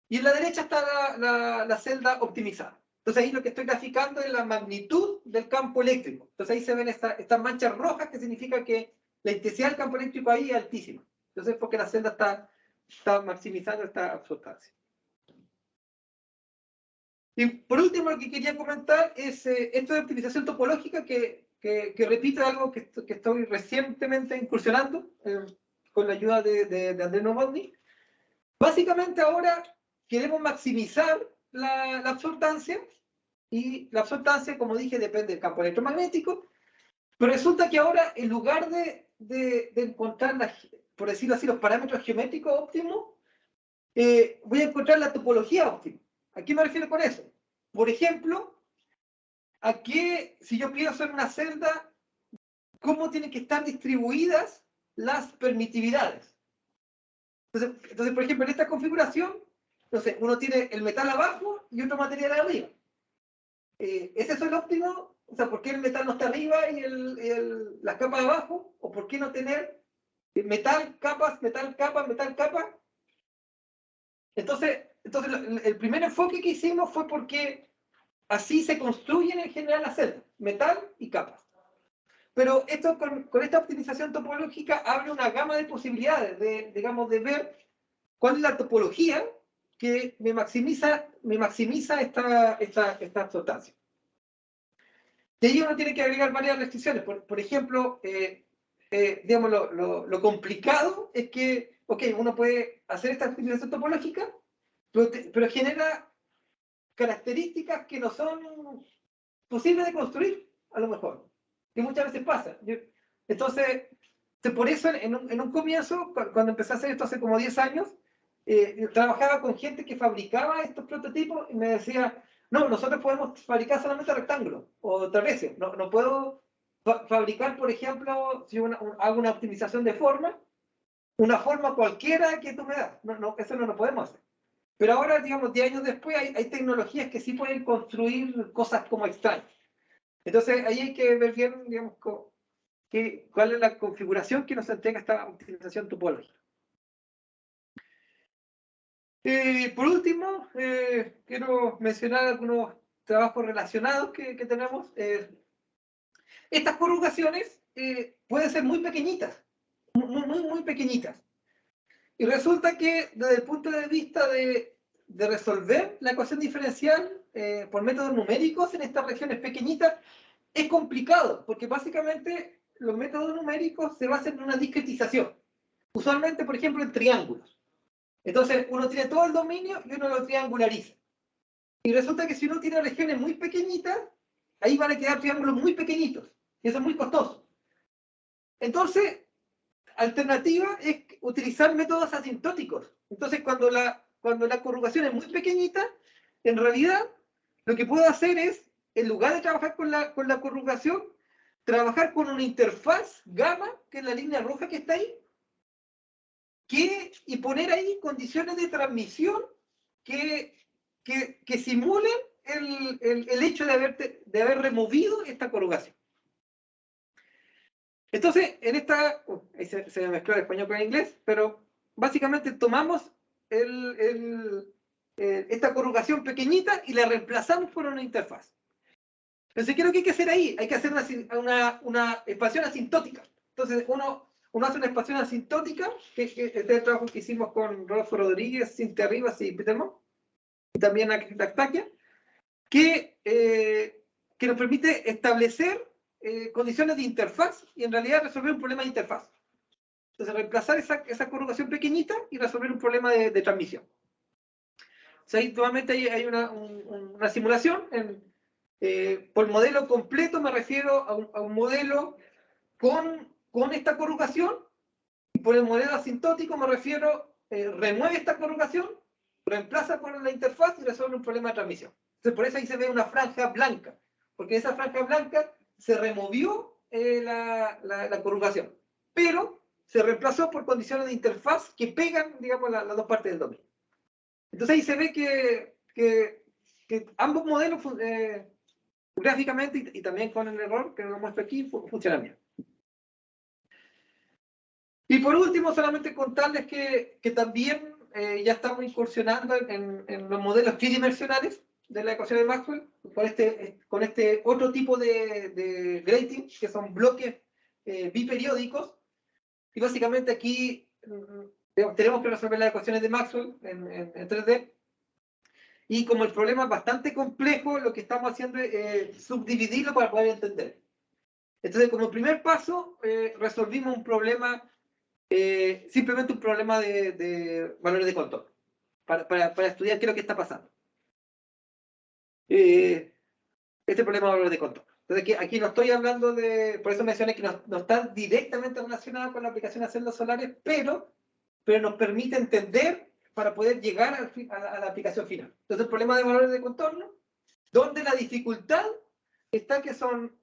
y en la derecha está la celda optimizada. Entonces ahí lo que estoy graficando es la magnitud del campo eléctrico. Entonces ahí se ven estas manchas rojas, que significa que la intensidad del campo eléctrico ahí es altísima. Entonces es porque la celda está maximizando esta absortancia. Y por último, lo que quería comentar es esto de optimización topológica, que repite algo que estoy recientemente incursionando con la ayuda de Andrés Novotny. Básicamente ahora queremos maximizar la absortancia, y la absortancia, como dije, depende del campo electromagnético, pero resulta que ahora, en lugar de encontrar, por decirlo así, los parámetros geométricos óptimos, voy a encontrar la topología óptima. ¿A qué me refiero con eso? Por ejemplo, si yo pienso en una celda, ¿cómo tienen que estar distribuidas las permitividades? Entonces, por ejemplo, en esta configuración, entonces, uno tiene el metal abajo y otro material arriba. ¿Es eso el óptimo? O sea, ¿por qué el metal no está arriba y las capas abajo? ¿O por qué no tener metal, capas, metal, capa, metal, capa? Entonces el primer enfoque que hicimos fue porque así se construyen en general las celdas, metal y capas. Pero esto con esta optimización topológica abre una gama de posibilidades, de ver cuál es la topología que me maximiza esta absortancia. De ello uno tiene que agregar varias restricciones. Por ejemplo, digamos, lo complicado es que, uno puede hacer esta optimización topológica, pero genera características que no son posibles de construir, a lo mejor, que muchas veces pasa. Entonces, por eso en un comienzo, cuando empecé a hacer esto hace como 10 años, trabajaba con gente que fabricaba estos prototipos y me decía, no, nosotros podemos fabricar solamente rectángulos o trapecios. No puedo fabricar, por ejemplo, si hago una optimización de forma, una forma cualquiera que tú me das. Eso no lo podemos hacer. Pero ahora, digamos, 10 años después, hay tecnologías que sí pueden construir cosas como extrañas. Entonces, ahí hay que ver bien, digamos, cuál es la configuración que nos entrega esta optimización topológica. Por último, quiero mencionar algunos trabajos relacionados que tenemos. Estas corrugaciones pueden ser muy pequeñitas, muy pequeñitas. Y resulta que desde el punto de vista de resolver la ecuación diferencial por métodos numéricos en estas regiones pequeñitas, es complicado, porque básicamente los métodos numéricos se basan en una discretización. Usualmente, por ejemplo, en triángulos. Entonces, uno tiene todo el dominio y uno lo triangulariza. Y resulta que si uno tiene regiones muy pequeñitas, ahí van a quedar triángulos muy pequeñitos. Y eso es muy costoso. Entonces, alternativa es utilizar métodos asintóticos. Entonces, cuando la corrugación es muy pequeñita, en realidad, lo que puedo hacer es, en lugar de trabajar con la corrugación, trabajar con una interfaz gamma, que es la línea roja que está ahí, y poner ahí condiciones de transmisión que simulen el hecho de haber removido esta corrugación. Entonces, ahí se me mezcló el español con el inglés, pero básicamente tomamos esta corrugación pequeñita y la reemplazamos por una interfaz. Entonces, ¿qué es lo que hay que hacer ahí? Hay que hacer una expansión asintótica. Entonces, uno hace una expansión asintótica, que este es el trabajo que hicimos con Rodolfo Rodríguez, Cintia Rivas y Peter Mo, y también Actaquia, que nos permite establecer condiciones de interfaz y en realidad resolver un problema de interfaz. Entonces, reemplazar esa corrugación pequeñita y resolver un problema de transmisión. O sea, ahí nuevamente hay una simulación. Por modelo completo me refiero a un modelo con esta corrugación, y por el modelo asintótico me refiero, remueve esta corrugación, reemplaza por la interfaz y resuelve un problema de transmisión. Entonces, por eso ahí se ve una franja blanca, porque esa franja blanca se removió la corrugación, pero se reemplazó por condiciones de interfaz que pegan, digamos, las dos partes del dominio. Entonces ahí se ve que ambos modelos gráficamente y también con el error que lo muestro aquí funcionan bien. Y por último, solamente contarles que también ya estamos incursionando en los modelos tridimensionales de la ecuación de Maxwell con este otro tipo de grating, que son bloques biperiódicos. Y básicamente aquí tenemos que resolver las ecuaciones de Maxwell en 3D. Y como el problema es bastante complejo, lo que estamos haciendo es subdividirlo para poder entender. Entonces, como primer paso, resolvimos un problema, simplemente un problema de valores de contorno, para estudiar qué es lo que está pasando. Este problema de valores de contorno. Entonces, aquí no estoy hablando por eso mencioné que no está directamente relacionado con la aplicación de celdas solares, pero nos permite entender para poder llegar a la aplicación final. Entonces, el problema de valores de contorno, donde la dificultad está que son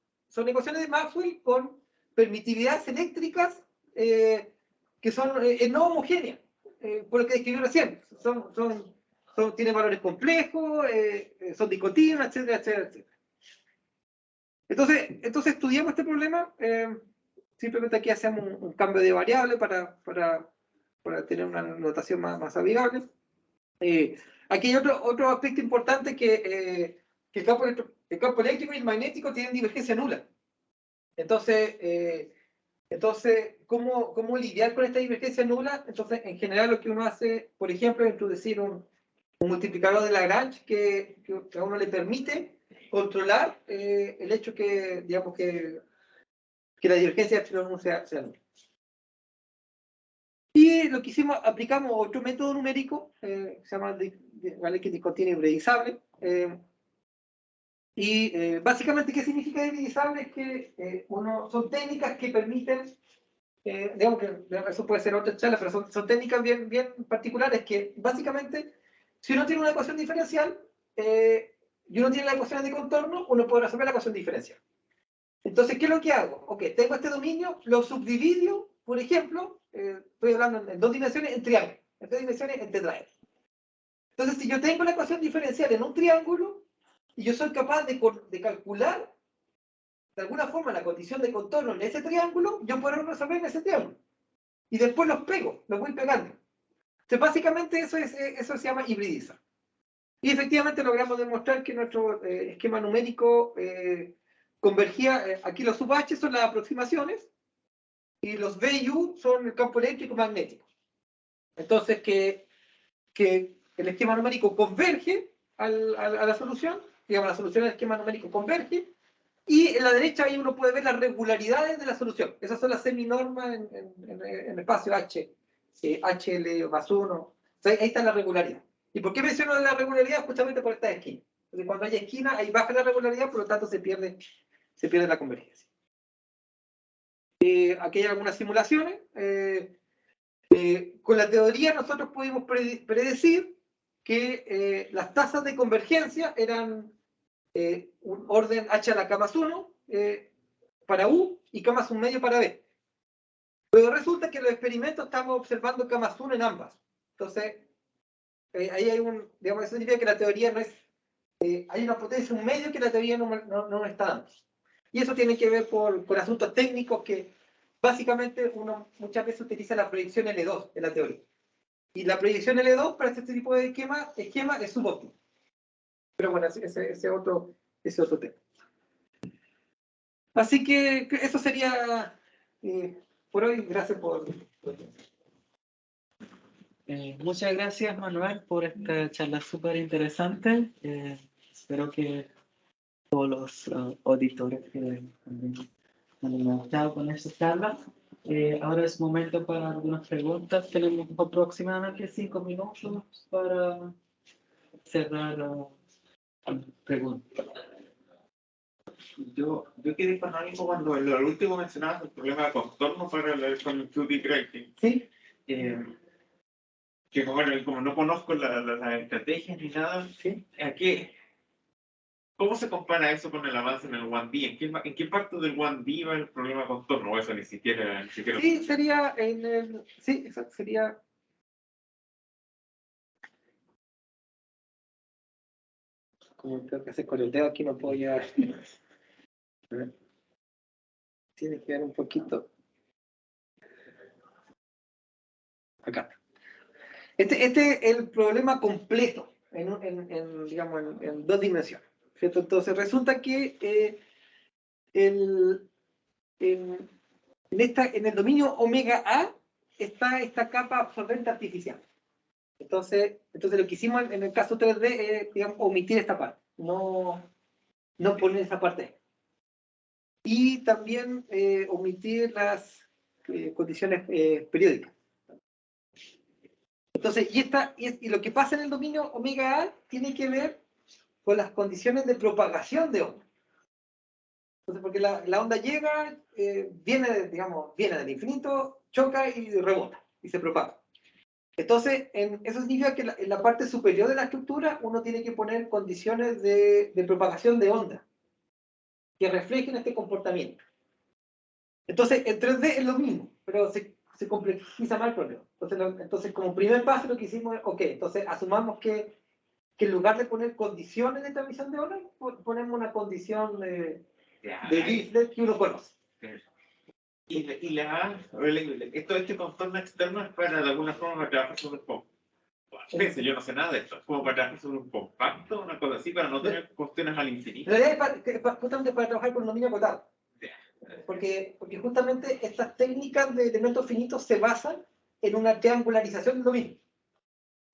ecuaciones de Maxwell con permitividades eléctricas que son no homogéneas, por lo que describí recién. Tienen valores complejos, son discontinuas, etcétera, etcétera, etcétera. Entonces estudiamos este problema, simplemente aquí hacemos un cambio de variable para tener una notación más amigable. Aquí hay otro aspecto importante, que el campo eléctrico y el magnético tienen divergencia nula. Entonces, ¿cómo lidiar con esta divergencia nula? Entonces, en general lo que uno hace, por ejemplo, es introducir un multiplicador de Lagrange que a uno le permite controlar el hecho digamos, que la divergencia de epsilon sea nula. Y lo que hicimos, aplicamos otro método numérico, se llama que discontinuo hibridizable. Básicamente, ¿qué significa hibridizable? Es que son técnicas que permiten, digamos que eso puede ser otra charla, pero son técnicas bien particulares que básicamente, si uno tiene una ecuación diferencial y uno tiene la ecuación de contorno, uno puede resolver la ecuación diferencial. Entonces, ¿qué es lo que hago? Ok, tengo este dominio, lo subdivido, por ejemplo, estoy hablando en 2 dimensiones en triángulo, en 3 dimensiones en tetraedro. Entonces, si yo tengo la ecuación diferencial en un triángulo y yo soy capaz de calcular de alguna forma la condición de contorno en ese triángulo, yo puedo resolver en ese triángulo. Y después los voy pegando. Entonces, básicamente eso se llama hibridizar. Y efectivamente logramos demostrar que nuestro esquema numérico convergía. Aquí los sub-H son las aproximaciones y los B y U son el campo eléctrico magnético. Entonces, que el esquema numérico converge a la solución, digamos, la solución del esquema numérico converge, y en la derecha ahí uno puede ver las regularidades de la solución. Esas son las seminormas en el espacio H, HL más 1. O sea, ahí está la regularidad. ¿Y por qué menciono la regularidad? Justamente por esta esquina. Porque cuando hay esquina, ahí baja la regularidad, por lo tanto se pierde la convergencia. Aquí hay algunas simulaciones. Con la teoría nosotros pudimos predecir que las tasas de convergencia eran un orden h a la k más 1 para U y k más 1 medio para B. Pero resulta que en los experimentos estamos observando k más 1 en ambas. Entonces, ahí hay digamos, eso significa que la teoría no es, hay una potencia, un medio que la teoría no está dando. Y eso tiene que ver con asuntos técnicos que básicamente uno muchas veces utiliza la proyección L2 en la teoría. Y la proyección L2 para este tipo de esquema es subóptima. Pero bueno, ese otro tema. Así que eso sería por hoy. Gracias por... Muchas gracias, Manuel, por esta charla súper interesante. Espero que todos los auditores que han gustado con esta charla. Ahora es momento para algunas preguntas. Tenemos aproximadamente 5 minutos para cerrar preguntas. Yo quedé con algo cuando en lo último mencionabas el problema de contorno para con el 2D grading. ¿Sí? Que como no conozco las estrategias ni nada, ¿Sí? ¿cómo se compara eso con el avance en el 1D? ¿En qué parte del 1D va el problema de contorno? O eso ni siquiera... Sí, sería en el... Sí, exacto, sería... Como tengo que hacer con el dedo aquí, no puedo llevar... Tiene que ver un poquito... Acá. Este es el problema completo, digamos, en dos dimensiones, ¿cierto? Entonces resulta que en el dominio omega A está esta capa absorbente artificial. Entonces lo que hicimos en el caso 3D es, digamos, omitir esta parte, no poner esa parte. Y también omitir las condiciones periódicas. Entonces, y lo que pasa en el dominio omega A tiene que ver con las condiciones de propagación de onda. Entonces, porque la onda llega, viene del infinito, choca y rebota, y se propaga. Entonces, eso significa que en la parte superior de la estructura uno tiene que poner condiciones de propagación de onda que reflejen este comportamiento. Entonces, en 3D es lo mismo, pero se complejiza más el problema. Entonces, como primer paso lo que hicimos es, ok, entonces asumamos que en lugar de poner condiciones de transmisión de onda, ponemos una condición de Dirichlet que uno conoce. Este contorno externo es para de alguna forma para trabajar sobre un compacto. Yo no sé nada de esto. Es como para trabajar sobre un compacto, una cosa así, para no tener cuestiones al infinito. En realidad es justamente para trabajar con dominio acotado. Porque justamente estas técnicas de elementos finitos se basan en una triangularización del dominio.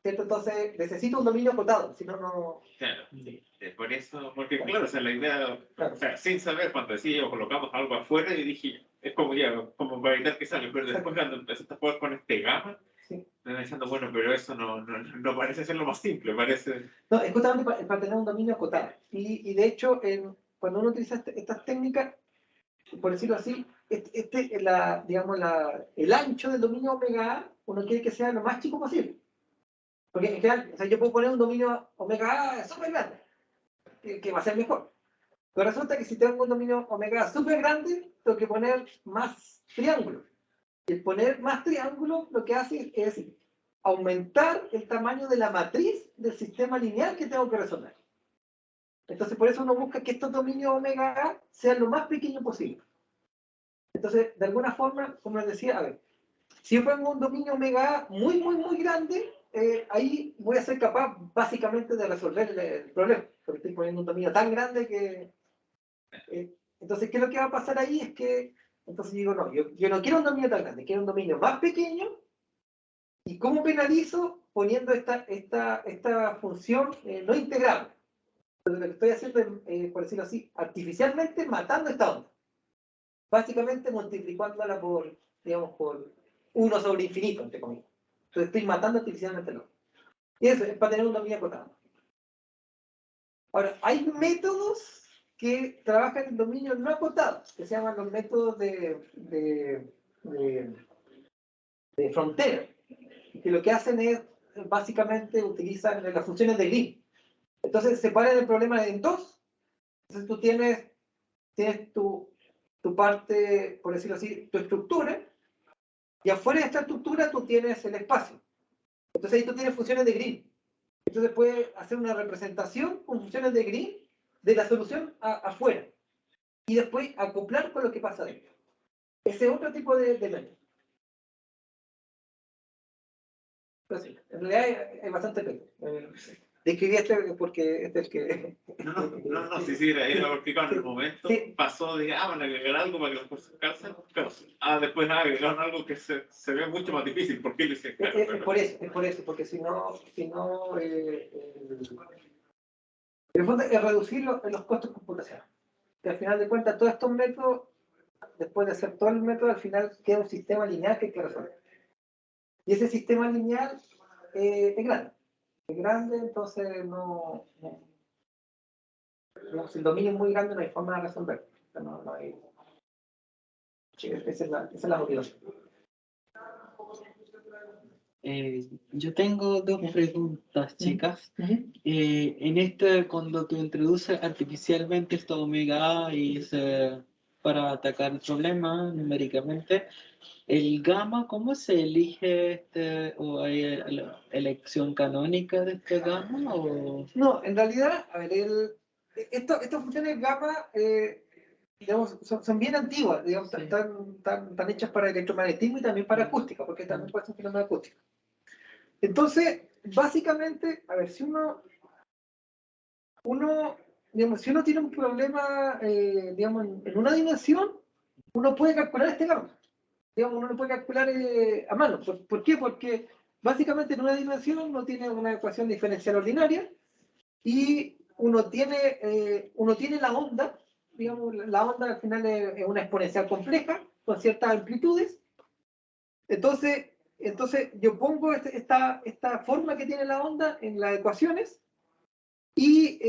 ¿Cierto? Entonces necesito un dominio acotado, si no, no... Claro, sí. Por eso, porque claro, o sea, la idea, Claro. o sea, sin saber cuando decía colocamos algo afuera y dije, es como ya, como para evitar que salga, pero después cuando empezaste a jugar con este gamma, Sí. me pensando, bueno, pero eso no parece ser lo más simple, parece... No, es justamente para tener un dominio acotado. Y de hecho, cuando uno utiliza estas técnicas, por decirlo así, el ancho del dominio omega A, uno quiere que sea lo más chico posible. Porque en general, o sea, yo puedo poner un dominio omega A súper grande, que va a ser mejor. Pero resulta que si tengo un dominio omega A súper grande, tengo que poner más triángulos. Y el poner más triángulos lo que hace es aumentar el tamaño de la matriz del sistema lineal que tengo que resolver. Entonces, por eso uno busca que estos dominios omega A sean lo más pequeños posible. Entonces, de alguna forma, como les decía, a ver, si yo pongo un dominio omega A muy, muy, muy grande, ahí voy a ser capaz básicamente de resolver el problema. Porque estoy poniendo un dominio tan grande que... entonces, ¿qué es lo que va a pasar ahí? Es que, entonces digo, no, yo no quiero un dominio tan grande, quiero un dominio más pequeño. ¿Y cómo penalizo? Poniendo esta función no integrable. Entonces, lo que estoy haciendo es, por decirlo así, artificialmente matando esta onda. Básicamente multiplicándola por, digamos, por 1 sobre infinito, entre comillas. Entonces estoy matando artificialmente el onda. Y eso es para tener un dominio acotado. Ahora, hay métodos que trabajan en dominios no acotados, que se llaman los métodos de frontera, que lo que hacen es, básicamente, utilizan las funciones de Green. Entonces, separan el problema en dos. Entonces, tú tienes tu parte, por decirlo así, tu estructura, y afuera de esta estructura tú tienes el espacio. Entonces, ahí tú tienes funciones de Green. Entonces, puedes hacer una representación con funciones de Green de la solución afuera. Y después acoplar con lo que pasa adentro. Ese es otro tipo de método. Pero sí, en realidad hay bastante método. Describí este porque este es el que... No, sí, era porque cuando en el momento Sí. pasó de, van a agregar algo para que los cursos calcen, pero, después agregaron algo que se ve mucho más difícil, ¿por qué le decía? Claro, Es por eso, porque si no, en el fondo es reducir los costos computacionales. Que al final de cuentas, todos estos métodos, después de hacer todo el método, al final queda un sistema lineal que hay que resolver. Y ese sistema lineal es grande. Es grande, entonces si el dominio es muy grande, no hay forma de resolverlo. O sea, no hay... Esa es la motivación. Yo tengo dos preguntas, chicas. Uh-huh. En cuando tú introduces artificialmente esta omega A y para atacar el problema numéricamente, el gamma, ¿cómo se elige o hay elección canónica de este gamma? O... No, en realidad, a ver, estas funciones gamma, digamos, son bien antiguas, digamos, Sí. están hechas para electromagnetismo y también para acústica, porque también puede ser un fenómeno acústico. Entonces, básicamente, a ver, si digamos, si uno tiene un problema, digamos, en una dimensión, uno puede calcular este gamma. Digamos, uno lo puede calcular a mano. ¿Por qué? Porque básicamente en una dimensión uno tiene una ecuación diferencial ordinaria y uno tiene la onda, digamos, la onda al final es una exponencial compleja con ciertas amplitudes. Entonces yo pongo esta forma que tiene la onda en las ecuaciones y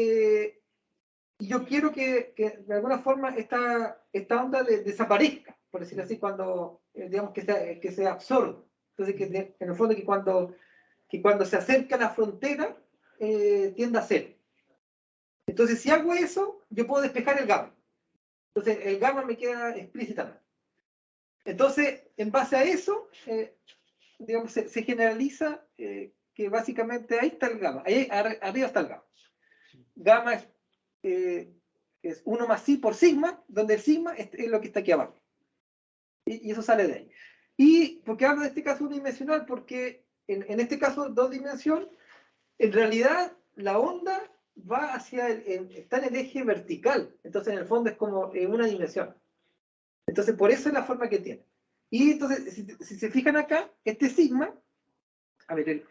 yo quiero que de alguna forma esta onda desaparezca, por decirlo así, cuando, digamos, que se absorba. Entonces, en el fondo, que cuando se acerca a la frontera, tienda a cero. Entonces, si hago eso, yo puedo despejar el gamma. Entonces, el gamma me queda explícitamente. Entonces, en base a eso, digamos, se generaliza que básicamente ahí está el gamma. Ahí arriba está el gamma. Gamma es 1 más i por sigma, donde el sigma es lo que está aquí abajo. Y eso sale de ahí. ¿Y por qué hablo de este caso unidimensional? Porque en este caso, dos dimensiones, en realidad la onda va está en el eje vertical. Entonces, en el fondo es como en una dimensión. Entonces, por eso es la forma que tiene. Y entonces, si se fijan acá, este sigma, a ver,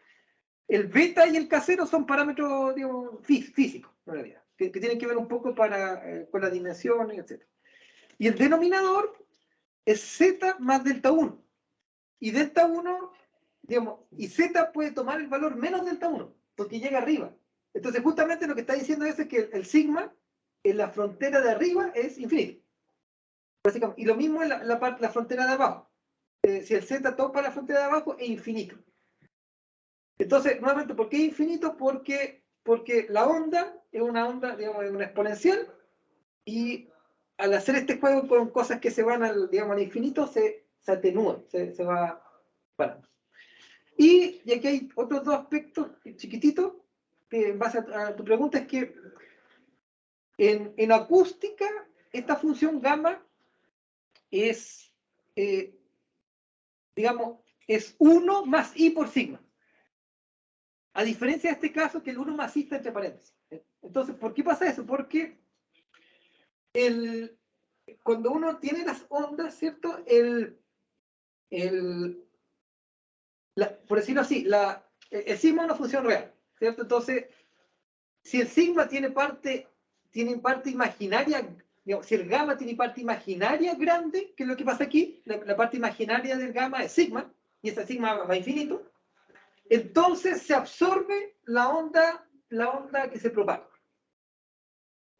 el beta y el K0 son parámetros, digamos, físicos, en realidad, que tienen que ver un poco con las dimensiones, etc. Y el denominador es z más delta 1. Y delta 1, digamos, y z puede tomar el valor menos delta 1, porque llega arriba. Entonces, justamente lo que está diciendo es que el sigma en la frontera de arriba es infinito. Y lo mismo en la frontera de abajo. Si el z topa la frontera de abajo, es infinito. Entonces, nuevamente, ¿por qué es infinito? Porque la onda es una onda, digamos, es una exponencial, y al hacer este juego con cosas que se van al infinito, se atenúa, se va parando. Y aquí hay otros dos aspectos chiquititos, que en base a tu pregunta, es que en acústica, esta función gamma es, digamos, es 1 más i por sigma. A diferencia de este caso, que el 1 más i está entre paréntesis. Entonces, ¿por qué pasa eso? Porque cuando uno tiene las ondas, ¿cierto? Por decirlo así, el sigma es una función real, ¿cierto? Entonces, si el sigma tiene parte imaginaria, digamos, si el gamma tiene parte imaginaria grande, que es lo que pasa aquí, la parte imaginaria del gamma es sigma, y ese sigma va a infinito, entonces se absorbe la onda que se propaga.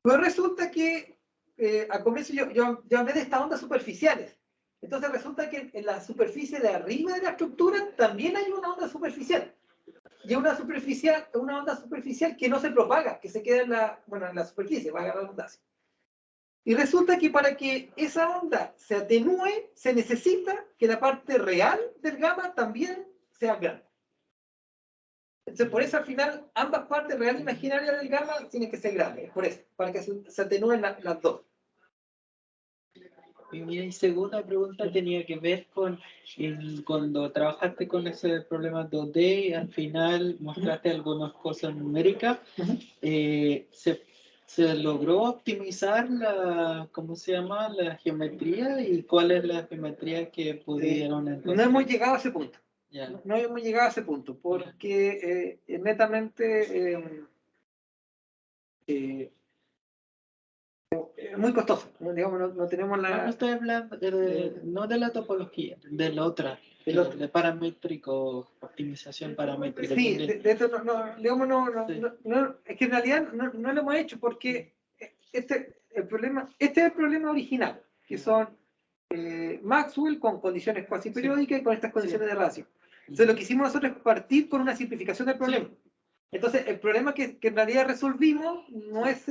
Pero resulta que al comienzo yo hablé de estas ondas superficiales. Entonces resulta que en la superficie de arriba de la estructura también hay una onda superficial. Y una onda superficial que no se propaga, que se queda en la superficie, valga la redundancia. Y resulta que para que esa onda se atenúe, se necesita que la parte real del gamma también sea grande. Entonces, por eso al final, ambas partes real e imaginaria del gamma tienen que ser grandes. Por eso, para que se atenúen las dos. Mi segunda pregunta tenía que ver con cuando trabajaste con ese problema 2D y al final mostraste algunas cosas numéricas. Ujú. ¿Se logró optimizar ¿cómo se llama? La geometría y cuál es la geometría que pudieron No encontrar? hemos llegado a ese punto. Ya. No hemos llegado a ese punto, porque netamente es muy costoso. ¿No? Digamos, no tenemos No estoy hablando no de la topología, de la otra, del otro. de paramétrico, optimización paramétrica. Sí, donde- de esto digamos, Sí. es que en realidad no lo hemos hecho porque este es el problema original, que son Maxwell con condiciones cuasi periódicas y con estas condiciones de radiación. Entonces lo que hicimos nosotros es partir por una simplificación del problema. Entonces el problema que en realidad resolvimos no es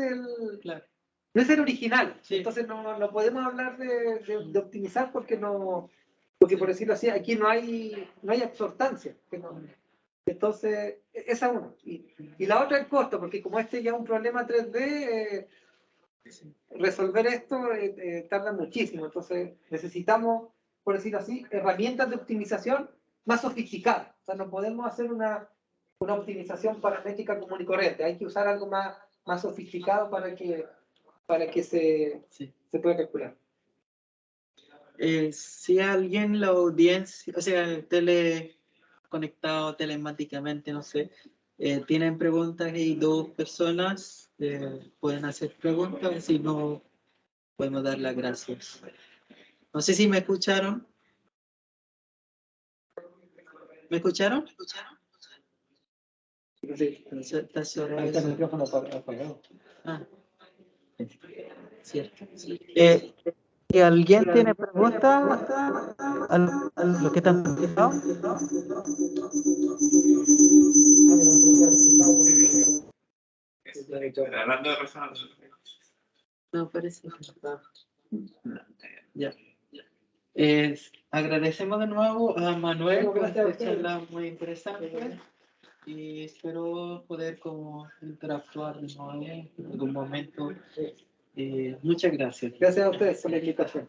Claro. no es el original. Sí. Entonces no podemos hablar de optimizar porque por decirlo así, aquí no hay absortancia. Entonces, esa es una. Y la otra es el costo, porque como este ya es un problema 3D, resolver esto tarda muchísimo. Entonces, necesitamos, por decirlo así, herramientas de optimización más sofisticadas. O sea, no podemos hacer una optimización paramétrica común y corriente. Hay que usar algo más sofisticado para que Sí. se pueda calcular. Si alguien, la audiencia, o sea, el conectado telemáticamente, no sé, tienen preguntas y dos personas pueden hacer preguntas, si no, podemos dar las gracias. No sé si me escucharon. ¿Me escucharon? Sí. Está sordo. Ahí está el micrófono apagado. Ah, cierto. Si alguien tiene preguntas, lo que están conectados. Hablando de resonancia. No, parece que está. Ya. Agradecemos de nuevo a Manuel por Gracias a esta ustedes. charla muy interesante y espero poder como interactuar de nuevo en algún momento. Muchas gracias. Gracias a ustedes por la invitación.